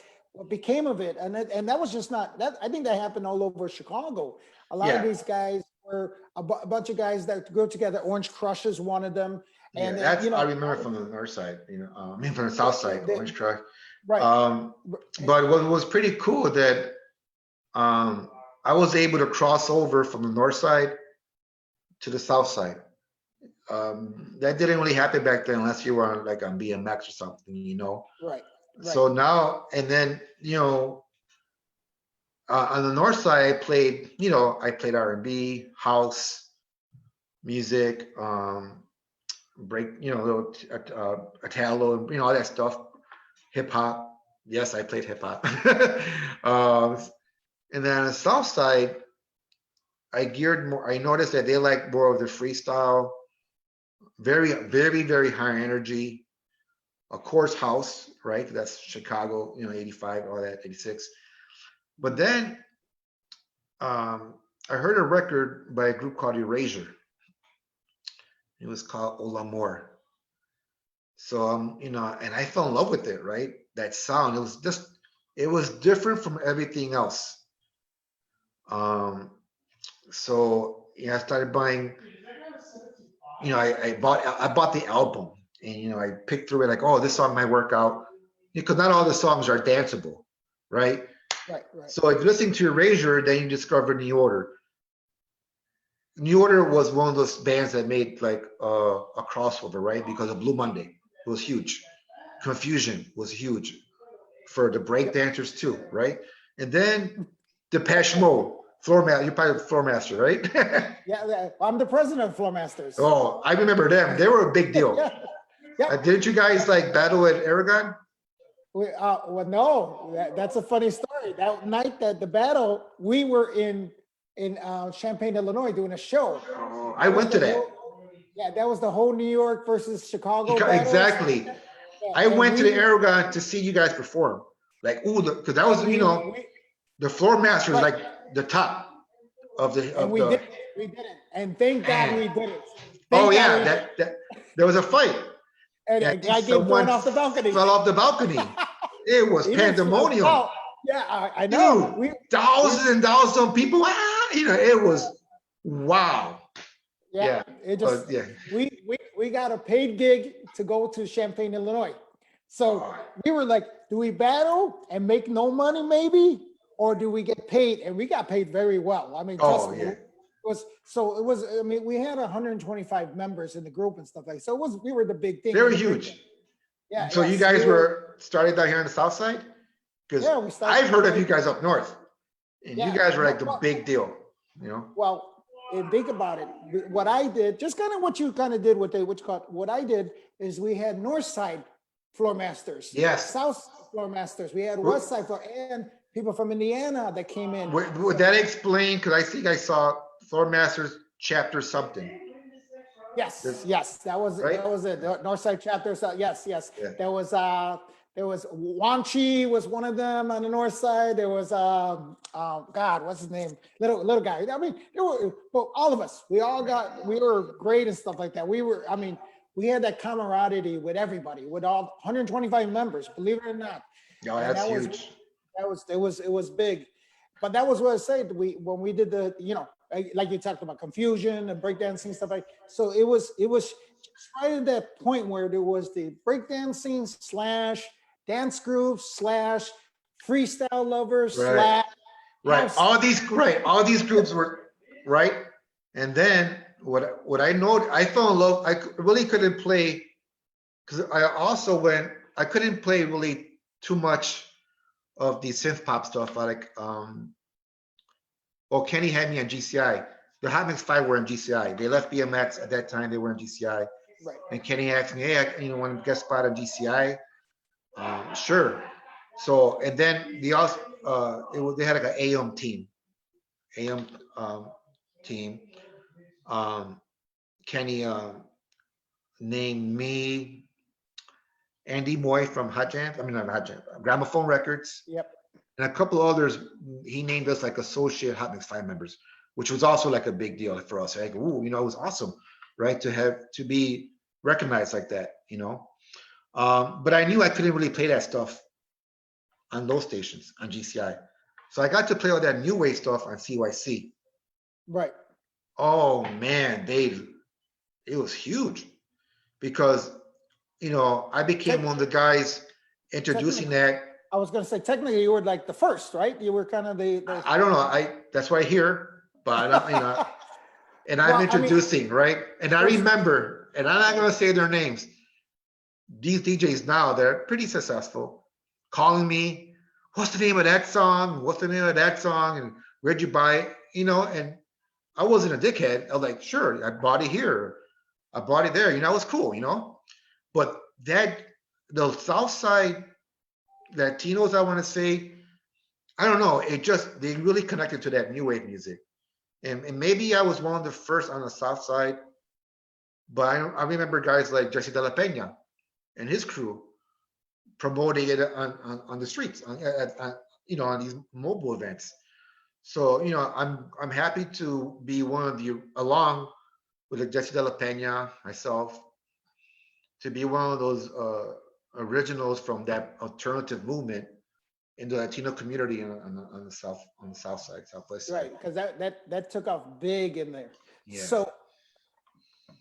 became of it, and that was just not that. I think that happened all over Chicago. A lot of these guys were a bunch of guys that grew together. Orange Crush is one of them. And that's I remember from the North Side. From the South Side, Orange Crush. Right. But what was pretty cool that I was able to cross over from the North Side to the South Side. That didn't really happen back then unless you were on BMX or something, Right. So now, and then, on the North Side, I played R&B, house, music, break, little Italo, all that stuff, hip hop. Yes, I played hip hop. And then on the South Side, I geared more. I noticed that they like more of the freestyle, very, very, very high energy. Of course, house, right? That's Chicago, 85, all that, 86. But then I heard a record by a group called Erasure. It was called Au L'Amour. So, and I fell in love with it, right? That sound, it was different from everything else. So, I started buying, I bought the album, and I picked through it like, oh, this song might work out, because not all the songs are danceable, right? Right, right. So if you're listening to Erasure, then you discover New Order. New Order was one of those bands that made like a crossover, right? Because of Blue Monday, it was huge. Confusion was huge for the break Yep. dancers too, right? And then Depeche Mode, Floor Master. You're probably the Floor Master, right? Yeah, I'm the president of Floor Masters. Oh, I remember them. They were a big deal. Yeah, yeah. Didn't you guys like battle at Aragon? Well, no, that's a funny story. That night that the battle, we were in Champaign, Illinois, doing a show. Oh, I went to that. Yeah, that was the whole New York versus Chicago battle. Exactly. Yeah, I went to the Aragon to see you guys perform. Like, ooh, because that was, the Floor Master is right. like the top of the. And we did it, and thank God we did it. Oh yeah, that there was a fight. And a guy getting thrown off the balcony. Fell off the balcony. It was pandemonium. Yeah, I know. Dude, thousands and thousands of people. It was wow. Yeah. It just we got a paid gig to go to Champaign, Illinois. So we were like, do we battle and make no money maybe? Or do we get paid? And we got paid very well. I mean, trust me. I mean, we had 125 members in the group and stuff like that. So we were the big thing. Very huge. Yeah. So you guys were started down here on the south side? Because I've heard of you guys up north. And you guys were like the big deal, Well, and think about it. What I did, just kind of what you kind of did with what I did is we had north side floor masters. Yes. South floor masters. We had west side floor and people from Indiana that came in. Would that explain? Because I think I saw Floor Masters chapter something. Yes, that was it. The North Side chapter. So yes. Yeah. There was Wanchi was one of them on the north side. There was God, what's his name? Little guy. I mean, but all of us, we were great and stuff like that. We had that camaraderie with everybody, with all 125 members, believe it or not. No, that's huge. It was big. But that was what I said. When we did the, like you talked about confusion and breakdancing stuff like. So it was right at that point where there was the breakdancing / dance groups / freestyle lovers / right. All these groups were right. And then what I know, I fell in love. I really couldn't play because I couldn't play really too much of the synth pop stuff. Like Kenny had me on GCI. The Hot Mix 5 were in GCI. They left BMX at that time. They were in GCI. Right. And Kenny asked me, hey, want to guest spot on GCI? Sure. So, and then they also, they had like an AM team. Kenny named me, Andy Moy from Hot Jam. I mean, not Hot Jam, Gramophone Records. Yep. And a couple of others. He named us like associate Hot Mix 5 members, which was also like a big deal for us. Like, ooh, it was awesome, right? To be recognized like that, But I knew I couldn't really play that stuff on those stations on GCI. So I got to play all that new wave stuff on CYC. Right. Oh man, it was huge because I became one of the guys introducing that. I was going to say technically you were like the first, right? You were kind of the I don't know. That's what I hear, but and I'm introducing, right? And I remember, and I'm not going to say their names. These DJs now, they're pretty successful, calling me, what's the name of that song? What's the name of that song? And where'd you buy it? And I wasn't a dickhead. I was like, sure, I bought it here. I bought it there. It was cool, But the South Side Latinos, I want to say, I don't know. They really connected to that new wave music. And maybe I was one of the first on the South Side, but I remember guys like Jesse De La Peña and his crew promoting it on the streets, on these mobile events. So, I'm happy to be one of you, along with like Jesse De La Peña, myself, to be one of those originals from that alternative movement in the Latino community on the south side, southwest side. Right, because that took off big in there. Yeah. So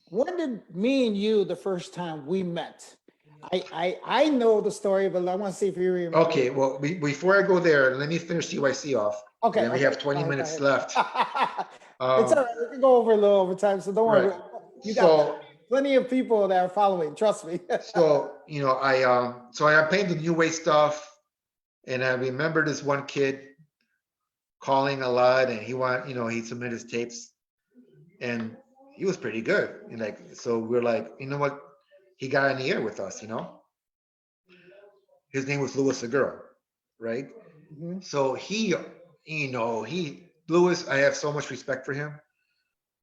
when did me and you the first time we met? I know the story, but I want to see if you remember. Okay, well, before I go there, let me finish CYC off. Okay, Then we okay. have 20 Go minutes ahead. left. It's all right. We can go over a little overtime, so don't Right. worry. You got So, plenty of people that are following. Trust me. I played the new wave stuff, and I remember this one kid calling a lot, and he submitted his tapes, and he was pretty good. And so we're like, you know what? He got in the air with us. His name was Louis Segura, right? Mhm. So Louis, I have so much respect for him.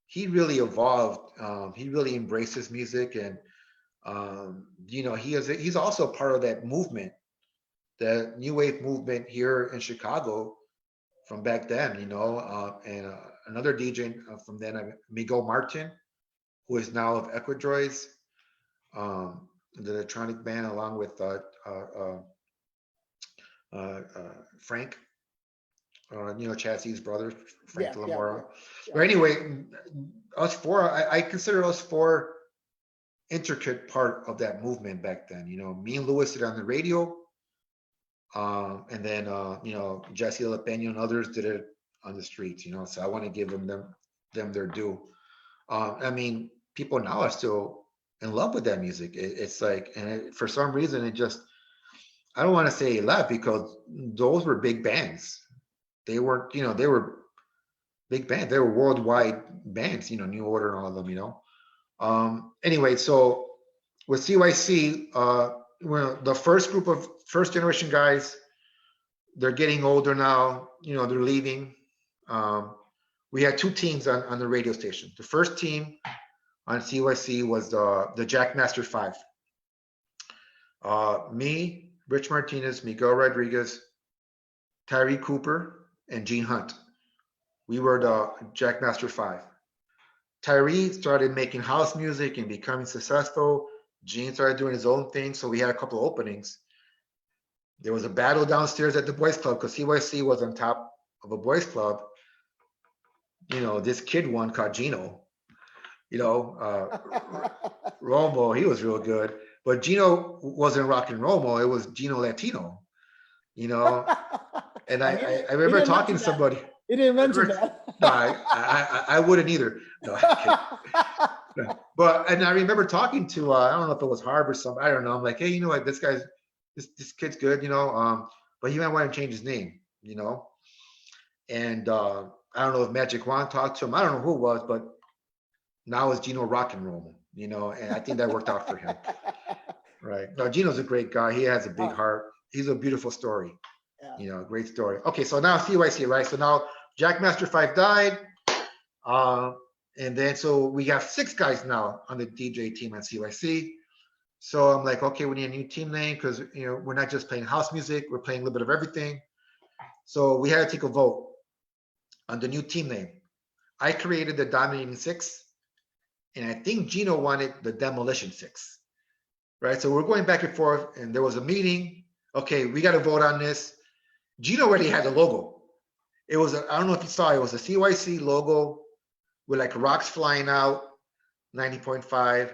He really evolved. He really embraced his music, and he's also part of that movement, the new wave movement here in Chicago from back then. And another DJ from then, Miguel Martin, who is now of Equidroids, the electronic band, along with Frank, Chassie's brother, Frank Yeah, yeah, Lamora. yeah. But anyway, us four, I consider us four intricate part of that movement back then. Me and Louis did it on the radio, and then Jesse Lepeño and others did it on the streets. So I want to give them their due. I mean, people now are still in love with that music. It's like, and for some reason, I don't want to say it left, because those were big bands. They weren't, they were big bands. They were worldwide bands, New Order and all of them. Anyway, so with CYC, the first generation guys, they're getting older now. They're leaving. We had two teams on the radio station. The first team on CYC was the Jackmaster Five. Me, Rich Martinez, Miguel Rodriguez, Tyree Cooper, and Gene Hunt. We were the Jackmaster Five. Tyree started making house music and becoming successful. Gene started doing his own thing, so we had a couple of openings. There was a battle downstairs at the boys' club because CYC was on top of a boys' club. This kid won called Gino. Romo, he was real good. But Gino wasn't rock and roll, it was Gino Latino. And I remember talking to somebody. He didn't mention that. No, I wouldn't either. No, and I remember talking to I don't know if it was Harb or something. I don't know. I'm like, hey, you know what? This kid's good, but he might want to change his name, And I don't know if Magic Wand talked to him. I don't know who it was, but now it's Gino Rock and Roll, and I think that worked out for him. Right. No, Gino's a great guy. He has a big heart. He's a beautiful story. Yeah. Great story. Okay, so now CYC, right? So now Jackmaster 5 died. And then so we have 6 guys now on the DJ team at CYC. So I'm like, okay, we need a new team name because we're not just playing house music, we're playing a little bit of everything. So we had to take a vote on the new team name. I created the Dominating 6, and I think Gino wanted the Demolition 6. Right? So we're going back and forth, and there was a meeting. Okay, we got to vote on this. Gino already had the logo. It was I don't know if you saw it was a CYC logo with like rocks flying out, 90.5.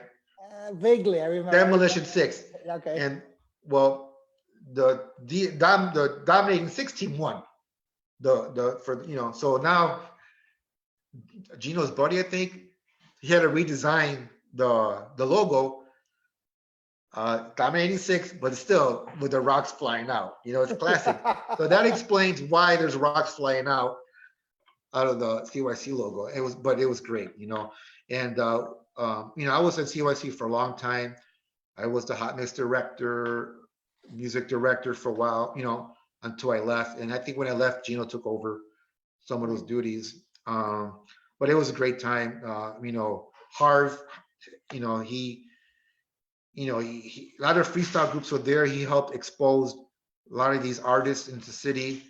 Vaguely, I remember. Demolition 6. Okay. And well, the Dominating 6 team won. So now Gino's buddy, I think, he had to redesign the logo. Dominating 6, but still with the rocks flying out. It's classic. So that explains why there's rocks flying out of the CYC logo. It was great, And I was at CYC for a long time. I was the hot mix director, music director for a while, until I left. And I think when I left, Gino took over some of those duties. But it was a great time. Harv, a lot of freestyle groups were there. He helped expose a lot of these artists into the city,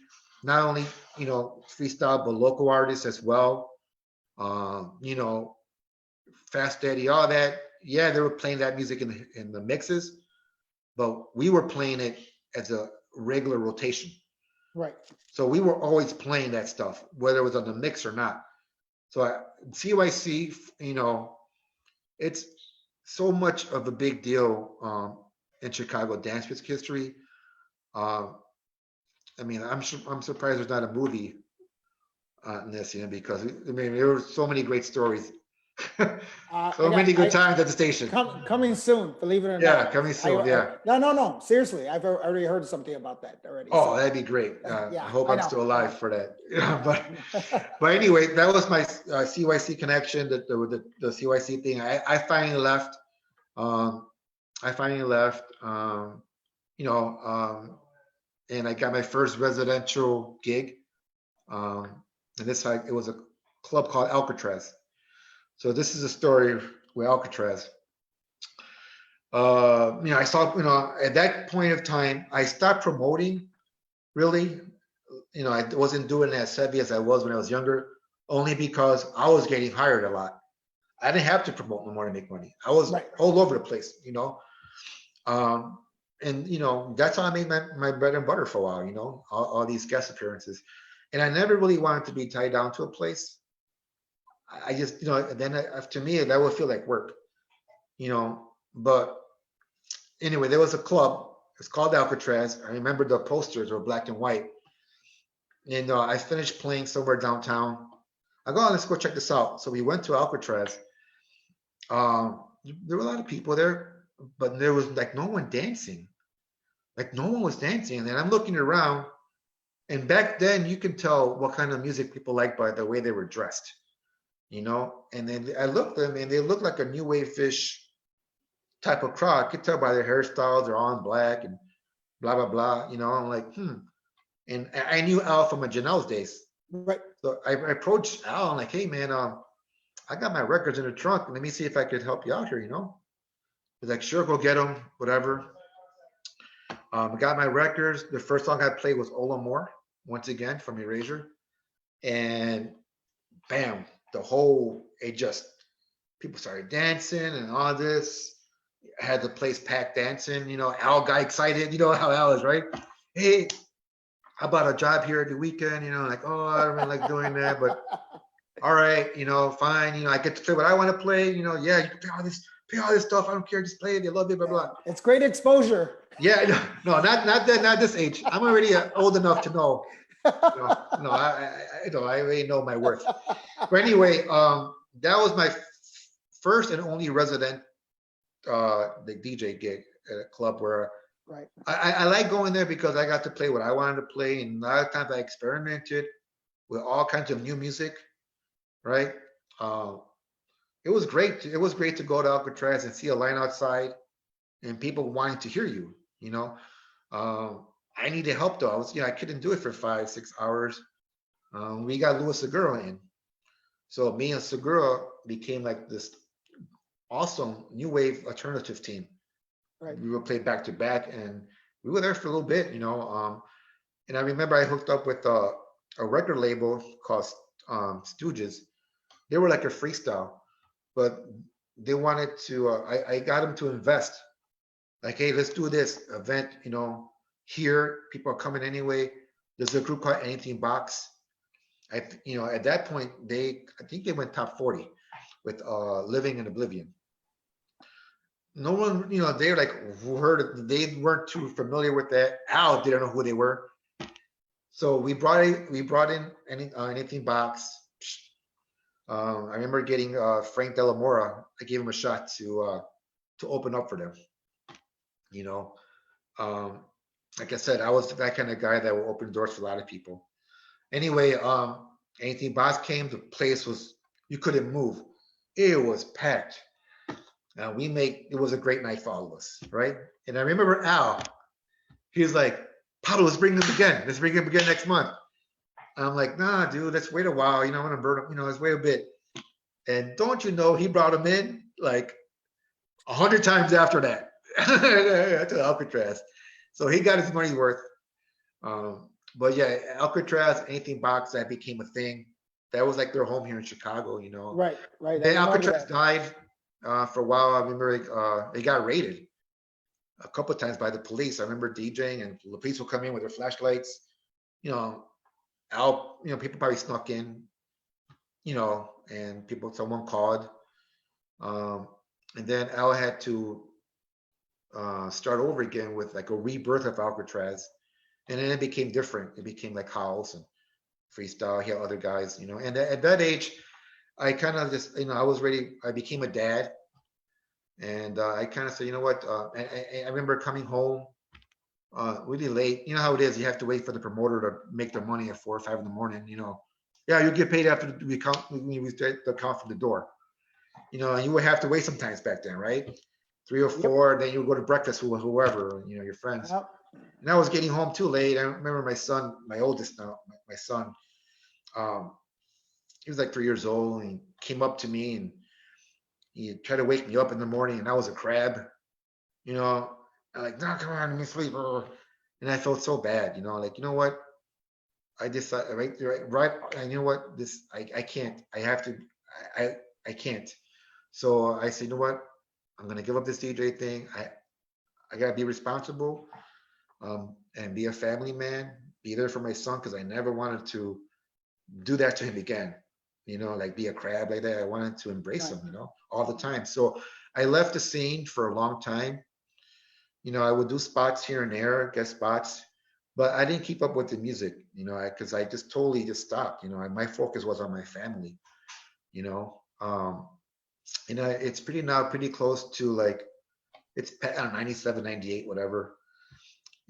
not only freestyle but local artists as well. Fast Daddy, all that. Yeah, they were playing that music in the mixes, but we were playing it as a regular rotation. Right. So we were always playing that stuff, whether it was on the mix or not. So CYC, it's so much of a big deal in Chicago dance music history. Um, I mean, I'm surprised there's not a movie on this, because I mean there were so many great stories, I so got many good times at the station. coming soon. Believe it or Yeah, not. coming soon. Yeah. No. Seriously, I've already heard something about that already. Oh, So that'd be great. I yeah, hope I I'm know. still I alive know. for that. Yeah. But anyway, that was my CYC connection. The CYC thing. I finally left. Um, I finally left. You know, and I got my first residential gig. And this time it was a club called Alcatraz. So this is a story with Alcatraz. I saw, at that point of time, I stopped promoting really. I wasn't doing as heavy as I was when I was younger, only because I was getting hired a lot. I didn't have to promote no more to make money. I was Right. all over the place. Um, and that's how I made my bread and butter for a while, all these guest appearances. And I never really wanted to be tied down to a place. I just, then to me, that would feel like work, but anyway, there was a club. It's called Alcatraz. I remember the posters were black and white. And I finished playing somewhere downtown. I go, let's go check this out. So we went to Alcatraz. There were a lot of people there, but there was like no one dancing. Like no one was dancing. And then I'm looking around, and back then you can tell what kind of music people like by the way they were dressed, And then I looked at them, and they looked like a new wave fish type of crowd. I could tell by their hairstyles, they're all in black and blah blah blah. I'm like, And I knew Al from Janelle's days. Right. So I approached Al. I'm like, hey man, I got my records in the trunk. Let me see if I could help you out here. He's like, sure, go get them, whatever. I got my records. The first song I played was Ola More, once again from Erasure, and bam, people started dancing and all this. I had the place packed dancing. Al got excited. You know how Al is, right? Hey, how about a job here at the weekend? Like, oh, I don't really like doing that, but all right, fine. I get to play what I want to play. Yeah, you can pay all this stuff. I don't care. Just play it. They love it, blah, blah. It's great exposure. Yeah, no, not this age. I'm already old enough to know. I already know my worth. But anyway, that was my first and only resident the DJ gig at a club where right. I like going there because I got to play what I wanted to play, and a lot of times I experimented with all kinds of new music, right? It was great. It was great to go to Alcatraz and see a line outside and people wanting to hear you. I needed help though. I couldn't do it for 5, 6 hours. We got Louis Segura in, so me and Segura became like this awesome new wave alternative team. Right. We would play back to back, and we were there for a little bit, and I remember I hooked up with a record label called Stooges. They were like a freestyle, but they wanted to. I got them to invest. Like, hey, let's do this event. Here people are coming anyway. There's a group called Anything Box. At that point, I think they went top 40 with Living in Oblivion. No one, they're like, who heard it? They weren't too familiar with that. Al didn't know who they were. So we brought in Anything Box. I remember getting Frank Delamora. I gave him a shot to open up for them. Like I said, I was that kind of guy that would open doors for a lot of people. Anyway, Anything Box came. The place was, you couldn't move. It was packed. It was a great night for all of us, right? And I remember Al, he was like, Pablo, let's bring them again. Let's bring them again next month. And I'm like, nah, dude, let's wait a while. I'm gonna burn them, let's wait a bit. And don't you know, he brought them in like 100 times after that to Alcatraz. So he got his money's worth. But yeah, Alcatraz, Anything Box, that became a thing. That was like their home here in Chicago, Right. Then Alcatraz died. For a while, I remember it got raided a couple of times by the police. I remember DJing, and the police would come in with their flashlights. People probably snuck in, and someone called. And then Al had to start over again with like a rebirth of Alcatraz. And then it became different. It became like house and freestyle. He had other guys, And at that age, I kind of just, I was ready. I became a dad, and I kind of said, you know what? I remember coming home really late. You know how it is. You have to wait for the promoter to make their money at 4 or 5 in the morning. Yeah, you get paid after we count. We start the count from the door. And you would have to wait sometimes back then, right? Three or Yep. four. Then you would go to breakfast with whoever, your friends. Yep. And I was getting home too late. I remember my son, my oldest now, my son. Um, he was like 3 years old, and he came up to me and he tried to wake me up in the morning, and I was a crab. I'm like, no, come on, let me sleep. And I felt so bad, like, you know what? I decided, right. And you know what? I can't. I have to. I, I can't. So I said, you know what? I'm gonna give up this DJ thing. I gotta be responsible, and be a family man. Be there for my son because I never wanted to do that to him again. Like be a crab like that. I wanted to embrace him, all the time. So I left the scene for a long time. I would do spots here and there, guest spots, but I didn't keep up with the music, because I just totally just stopped. My focus was on my family, you know. It's pretty close to like it's I don't know, 97, 98, whatever,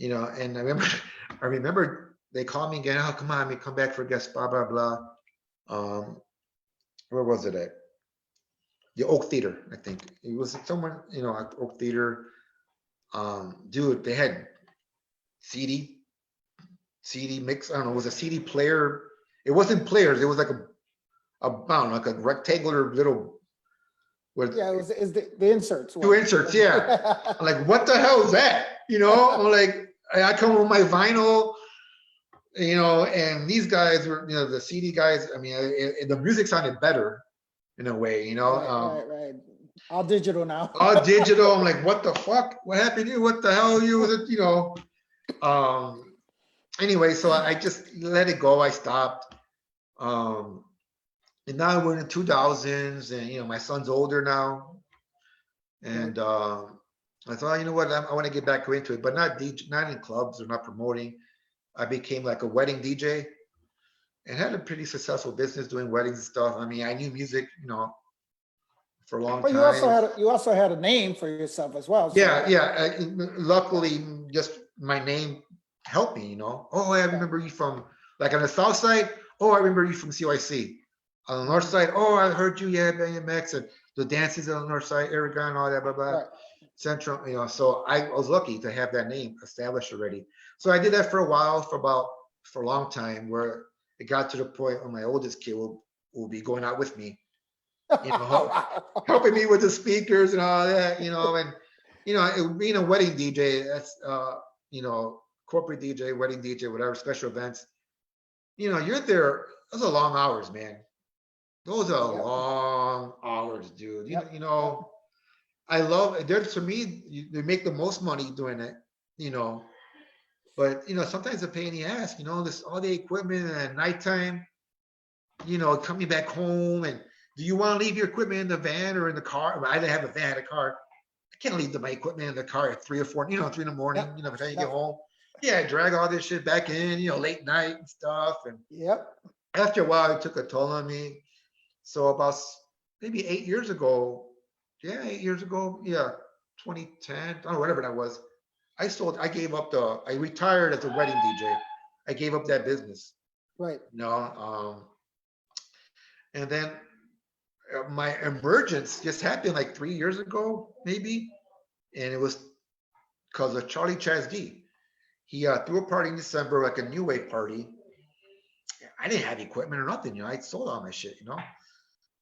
And I remember they called me again. Oh, come on, we come back for a guest, blah blah blah. Um, where was it at? The Oak Theater, I think it was somewhere, at Oak Theater. Dude, they had CD CD mix. I don't know. It was a CD player. It wasn't players. It was like I don't know, like a rectangular little with Yeah, is the inserts two one. inserts. Yeah. I'm like, what the hell is that? I'm like, I come with my vinyl, and these guys were, the CD guys. I mean, the music sounded better in a way, Right. All digital now. all digital. I'm like, what the fuck? What happened to you? What the hell? Um, anyway, so I just let it go. I stopped. Um, and now we're in the 2000s, and my son's older now, and I thought, you know what, I want to get back into it, but not DJ, not in clubs or not promoting. I became like a wedding DJ and had a pretty successful business doing weddings and stuff. I mean, I knew music, for a long But time. you also had a name for yourself as well. So. Yeah. Luckily, just my name helped me. Oh, I remember you from like on the south side. Oh, I remember you from CYC. On the north side, oh, I heard you, yeah, BMX and the dances on the north side, Aragon, all that, blah blah. Right. Central, so I was lucky to have that name established already. So I did that for a while, for a long time, where it got to the point where my oldest kid will be going out with me, helping me with the speakers and all that, and being a wedding DJ, that's corporate DJ, wedding DJ, whatever, special events. You're there. Those are long hours, man. Those are long hours, dude. I love there. To me, they make the most money doing it, but sometimes a pain in the ass. This all the equipment at nighttime. Coming back home, and do you want to leave your equipment in the van or in the car? I didn't have a van, I had a car. I can't leave my equipment in the car at 3 or 4, 3 in the morning. By the time you get home, yeah, drag all this shit back in, late night and stuff. And after a while, it took a toll on me. So about maybe 8 years ago, 2010, I don't know, whatever that was. I gave up I retired as a wedding DJ. I gave up that business. Right. And then my emergence just happened like 3 years ago, maybe. And it was because of Charlie Chasd. He threw a party in December, like a New Wave party. I didn't have equipment or nothing, I sold all my shit,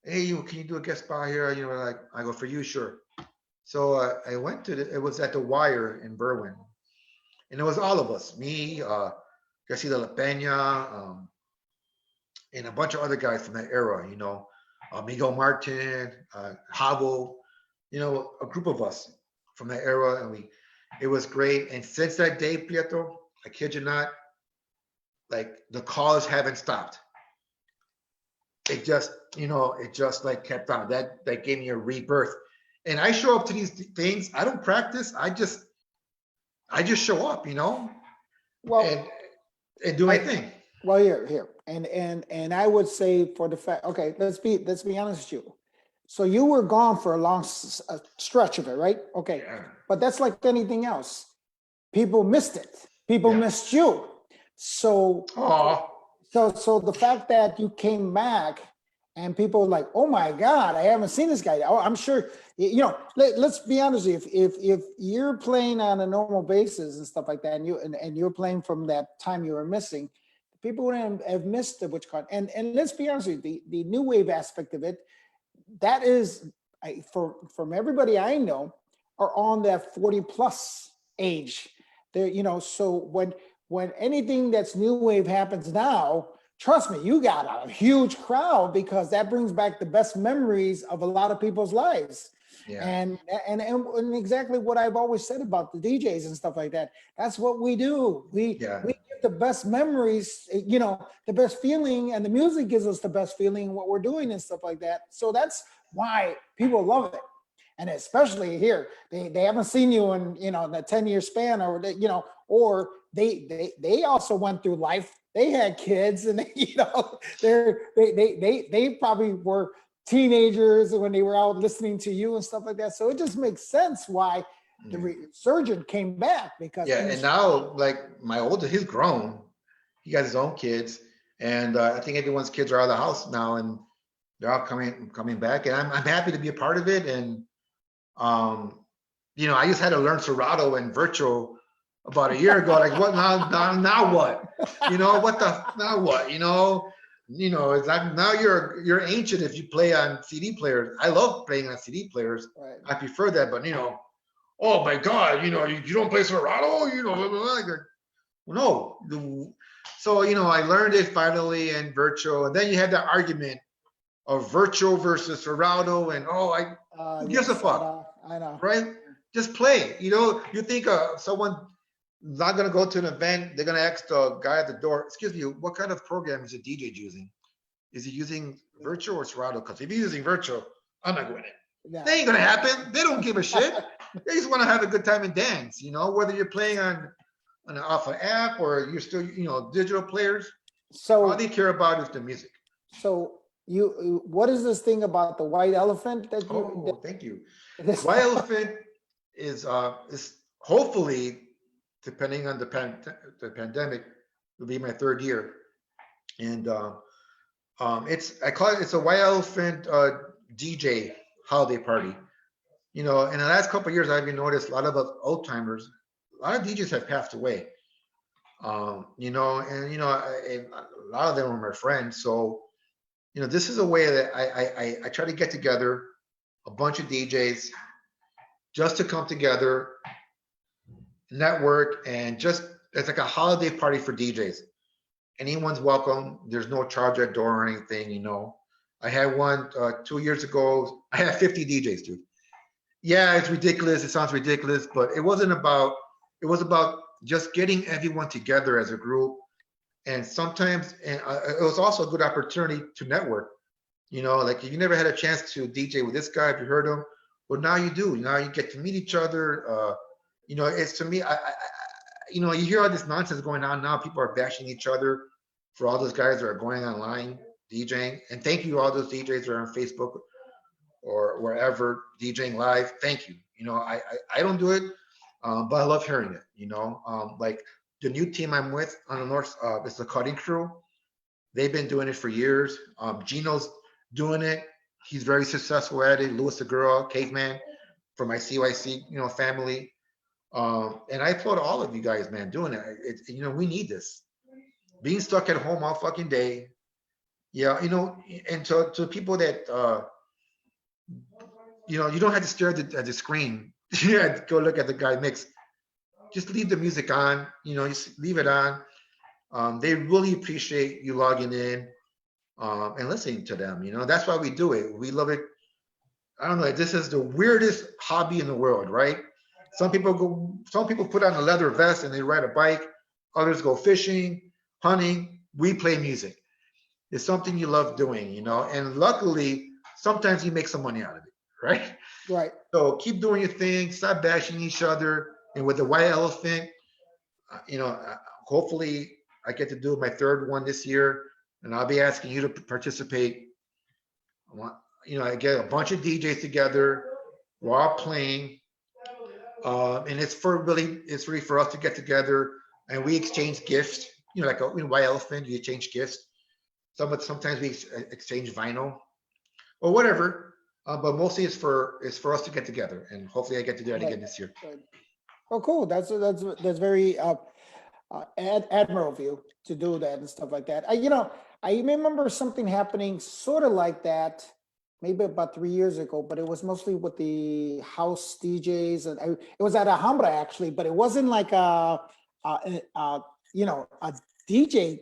Hey, can you do a guest spot here? Like I go, for you, sure. So I went to it was at the Wire in Berwyn, and it was all of us, me, Garcia La Peña, and a bunch of other guys from that era, Miguel Martin, Havo, a group of us from that era, and it was great. And since that day, Prieto, I kid you not, like the calls haven't stopped. It just, like kept on. That gave me a rebirth. And I show up to these things. I don't practice. I just show up, Well, and do my thing. well, here, and I would say for the fact, okay, let's be honest with you. So you were gone for a long stretch of it, right? Okay, Yeah. but that's like anything else. People missed it. People Yeah. missed you. So, Oh, so the fact that you came back and people were like, oh my God, I haven't seen this guy. Oh, I'm sure, let's be honest. If you're playing on a normal basis and stuff like that, and you're playing from that time you were missing, people wouldn't have missed the Witch Card. And let's be honest with you, the new wave aspect of it, that is, from everybody I know, are on that 40 plus age. There, so when anything that's new wave happens now, trust me, you got a huge crowd because that brings back the best memories of a lot of people's lives. yeah. And exactly what I've always said about the DJs and stuff like that. That's what we do. We get the best memories, the best feeling, and the music gives us the best feeling what we're doing and stuff like that. So that's why people love it. And especially here, they haven't seen you in the 10-year span, or they also went through life. They had kids, and they probably were teenagers when they were out listening to you and stuff like that. So it just makes sense why the resurgent came back, because and now, like, my oldest, he's grown. He got his own kids, and I think everyone's kids are out of the house now, and they're all coming back, and I'm happy to be a part of it. And I just had to learn Serato and virtual about a year ago. Like, what now what? Now what? It's like, now you're ancient if you play on CD players. I love playing on CD players. Right. I prefer that, but oh my God, you don't play Serato, blah, blah, blah. No. So I learned it finally in virtual, and then you had that argument of virtual versus Serato, and who gives a fuck? I know. Right? Just play. You think someone not gonna go to an event, they're gonna ask the guy at the door, excuse me, what kind of program is the DJ using? Is he using virtual or Serato? Because if he's using virtual, I'm not going in. Yeah. That ain't gonna happen. They don't give a shit. They just want to have a good time and dance. Whether you're playing off an app or you're still, digital players. So all they care about is the music. So what is this thing about the white elephant that you? Oh, thank you. White elephant is hopefully, depending on the pandemic, will be my third year, and I call it's a white elephant DJ holiday party. In the last couple of years, I've even noticed a lot of us old timers, a lot of DJs have passed away. And a lot of them were my friends. So, this is a way that I try to get together a bunch of DJs just to come together, network, and just, it's like a holiday party for DJs. Anyone's welcome. There's no charge at door or anything, I had one 2 years ago. I had 50 DJs, dude. Yeah, it's ridiculous. It sounds ridiculous, but it was about just getting everyone together as a group. And sometimes, it was also a good opportunity to network. Like, if you never had a chance to DJ with this guy, if you heard him, well, now you do. Now you get to meet each other. It's, to me, you hear all this nonsense going on now. People are bashing each other for all those guys that are going online DJing. And thank you to all those DJs that are on Facebook or wherever DJing live. Thank you. I don't do it, but I love hearing it. Like the new team I'm with on the north, it's the Cutting Crew. They've been doing it for years. Gino's doing it. He's very successful at it. Louis the Girl, Caveman, from my CYC, family. And I applaud all of you guys, man, doing it. We need this. Being stuck at home all fucking day. Yeah, and to people that, you don't have to stare at the screen. Yeah, go look at the guy mix. Just leave the music on, just leave it on. They really appreciate you logging in and listening to them. That's why we do it. We love it. I don't know. This is the weirdest hobby in the world, right? Some people put on a leather vest and they ride a bike. Others go fishing, hunting. We play music. It's something you love doing, and luckily, sometimes you make some money out of it, right? Right. So keep doing your thing, stop bashing each other. And with the white elephant, hopefully I get to do my third one this year, and I'll be asking you to participate. I get a bunch of DJs together, we're all playing, and it's really for us to get together and we exchange gifts. Like a white elephant, you exchange gifts. Sometimes we exchange vinyl or whatever. But mostly it's for us to get together, and hopefully I get to do that Right. again this year. Right. Oh, cool. That's very admirable of you to do that and stuff like that. I remember something happening sort of like that, maybe about 3 years ago, but it was mostly with the house DJs, and it was at Alhambra actually, but it wasn't like a DJ.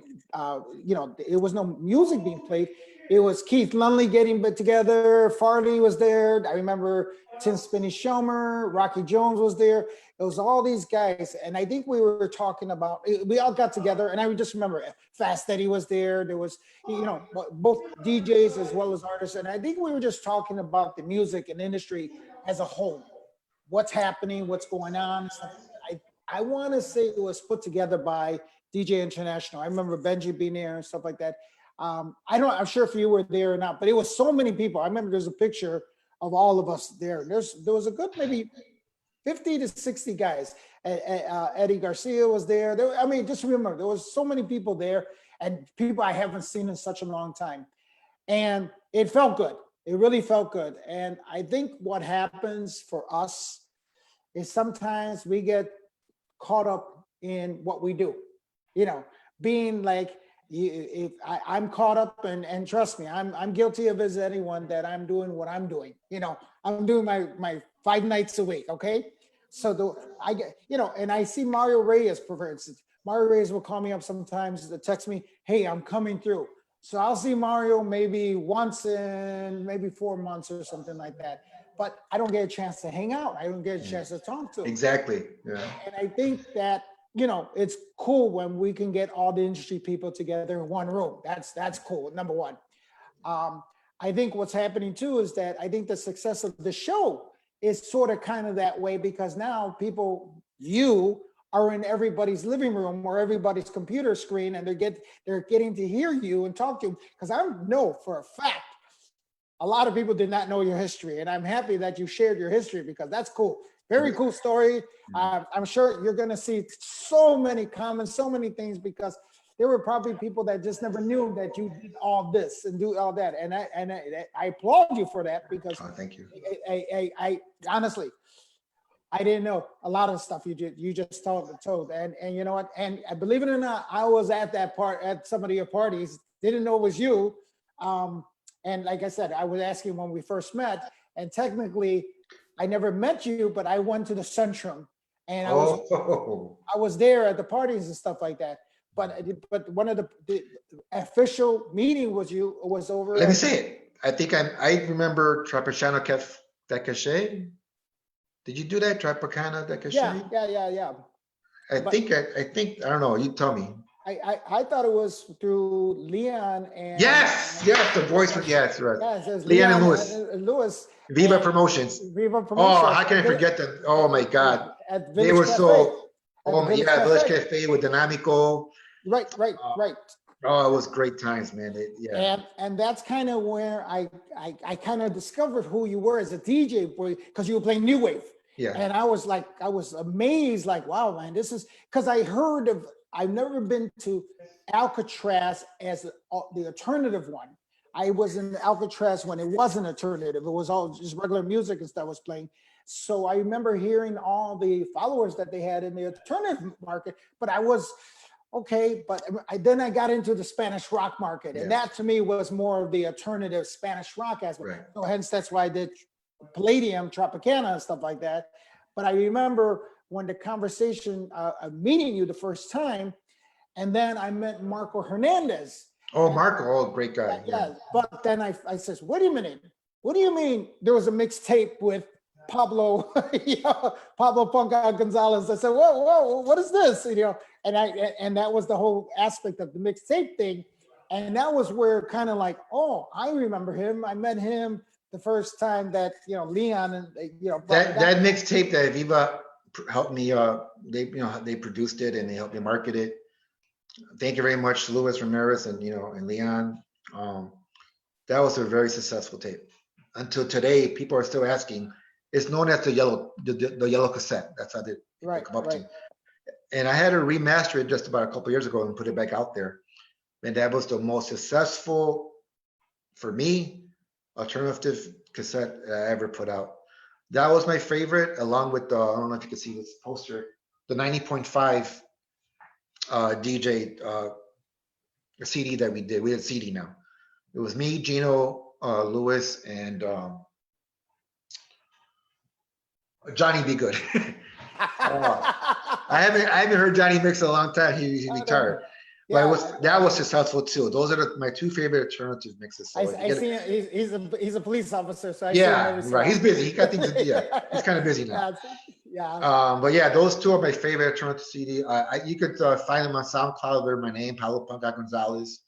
It was no music being played. It was Keith Lumley getting put together. Farley was there. I remember Tim Spinney Shelmer, Rocky Jones was there. It was all these guys, and I think we were talking about. We all got together, and I would just remember Fast Eddie was there. There was, both DJs as well as artists, and I think we were just talking about the music and industry as a whole, what's happening, what's going on. And stuff. I want to say it was put together by DJ International. I remember Benji being there and stuff like that. I'm sure if you were there or not, but it was so many people. I remember there's a picture of all of us there. There was a good maybe 50 to 60 guys. Eddie Garcia was there. Just remember, there was so many people there, and people I haven't seen in such a long time. And it felt good. It really felt good. And I think what happens for us is sometimes we get caught up in what we do, being like, if I'm caught up, and trust me, I'm guilty of as anyone, that I'm doing what I'm doing. I'm doing my 5 nights a week. Okay. So I get, and I see Mario Reyes, for instance. Mario Reyes will call me up sometimes to text me, hey, I'm coming through. So I'll see Mario maybe once in maybe 4 months or something like that. But I don't get a chance to hang out. I don't get a chance to talk to him. Exactly. Yeah. And I think that, it's cool when we can get all the industry people together in one room. That's cool. Number one. I think what's happening too is that I think the success of the show is sort of kind of that way, because now you are in everybody's living room or everybody's computer screen, and they're getting to hear you and talk to you. Because I know for a fact, a lot of people did not know your history, and I'm happy that you shared your history, because that's cool. Very cool story. I'm sure you're going to see so many comments, so many things, because there were probably people that just never knew that you did all this and do all that. And I applaud you for that, because thank you. I honestly, I didn't know a lot of stuff you just told. And you know what? And believe it or not, I was at some of your parties, didn't know it was you. And like I said, I was asking when we first met, and technically I never met you, but I went to the Centrum, and I was there at the parties and stuff like that. But one of the official meeting was over. Let me say it. I think I remember Tropicana Cache. Did you do that, Tropicana Cache? Yeah. I think I don't know. You tell me. I thought it was through Leon and yes, the voice for yes, right. Yes, it Leon and Lewis. Viva Promotions. Viva Promotions. Oh, how can I forget them? Oh my God, they were Cafe. so. Oh my yeah, Village Cafe with Dynamico. Right. Oh, it was great times, man. And that's kind of where I kind of discovered who you were as a DJ, boy, because you were playing new wave. Yeah. And I was amazed, like, wow, man, this is because I've never been to Alcatraz as the alternative one. I was in Alcatraz when it wasn't alternative. It was all just regular music and stuff was playing. So I remember hearing all the followers that they had in the alternative market, but I was okay. But then I got into the Spanish rock market, and that to me was more of the alternative Spanish rock aspect. Right. So hence that's why I did Palladium, Tropicana, and stuff like that. But I remember when the conversation, meeting you the first time, and then I met Marco Hernandez. Oh, Marco, great guy. Yeah. But then I says, wait a minute, what do you mean there was a mixtape with Pablo, Pablo Punkout Gonzalez? I said, whoa, what is this? And that was the whole aspect of the mixtape thing. And that was where kind of like, oh, I remember him. I met him the first time that, Leon and, brought That it that up. mixtape that Viva helped me, they produced it and they helped me market it. Thank you very much, Luis Ramirez and Leon. Um, that was a very successful tape. Until today, people are still asking. It's known as the yellow cassette. That's how they people Right, come up to. right. And I had to remaster it just about a couple years ago and put it back out there. And that was the most successful for me alternative cassette I ever put out. That was my favorite, along with the, I don't know if you can see this poster, the 90.5 DJ CD that we did. We had CD now. It was me, Gino, Lewis, and Johnny Be Good. I haven't heard Johnny mix in a long time. He retired. But that was successful too. Those are my two favorite alternative mixes. So I see him, he's a police officer, so I yeah, see him right. He's busy. He got things to do. Yeah, he's kind of busy now. Yeah. But yeah, those two are my favorite alternative CD. You could find them on SoundCloud under my name, Pablo Punkout Gonzalez,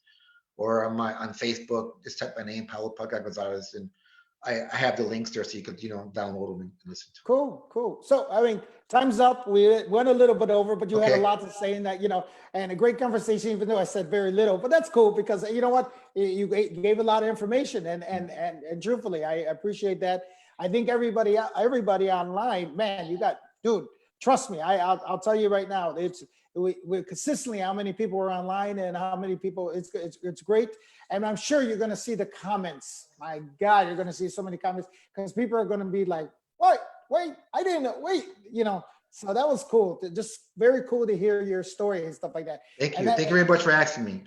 or on Facebook. Just type my name, Pablo Punkout Gonzalez, and I have the links there, so you could download them and listen to them. Cool. So, I mean, time's up. We went a little bit over, but you had a Okay. lot to say in that, and a great conversation, even though I said very little, but that's cool because you know what? You gave a lot of information and truthfully, I appreciate that. I think everybody online, man, dude, trust me. I'll tell you right now, we're consistently how many people are online and how many people, it's great. And I'm sure you're going to see the comments. My God, you're going to see so many comments because people are going to be like, wait, I didn't know, so that was cool. Just very cool to hear your story and stuff like that. Thank you. Thank you very much for asking me.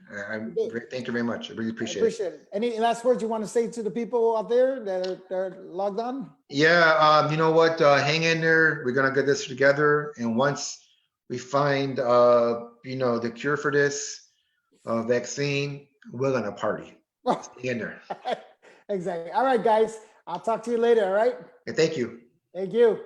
Thank you very much. I really appreciate it. Any last words you want to say to the people out there that are logged on? Yeah, you know what? Hang in there. We're gonna get this together. And once we find, the cure for this vaccine, we're gonna party. Stay in there. Exactly. All right, guys. I'll talk to you later. All right. And thank you. Thank you.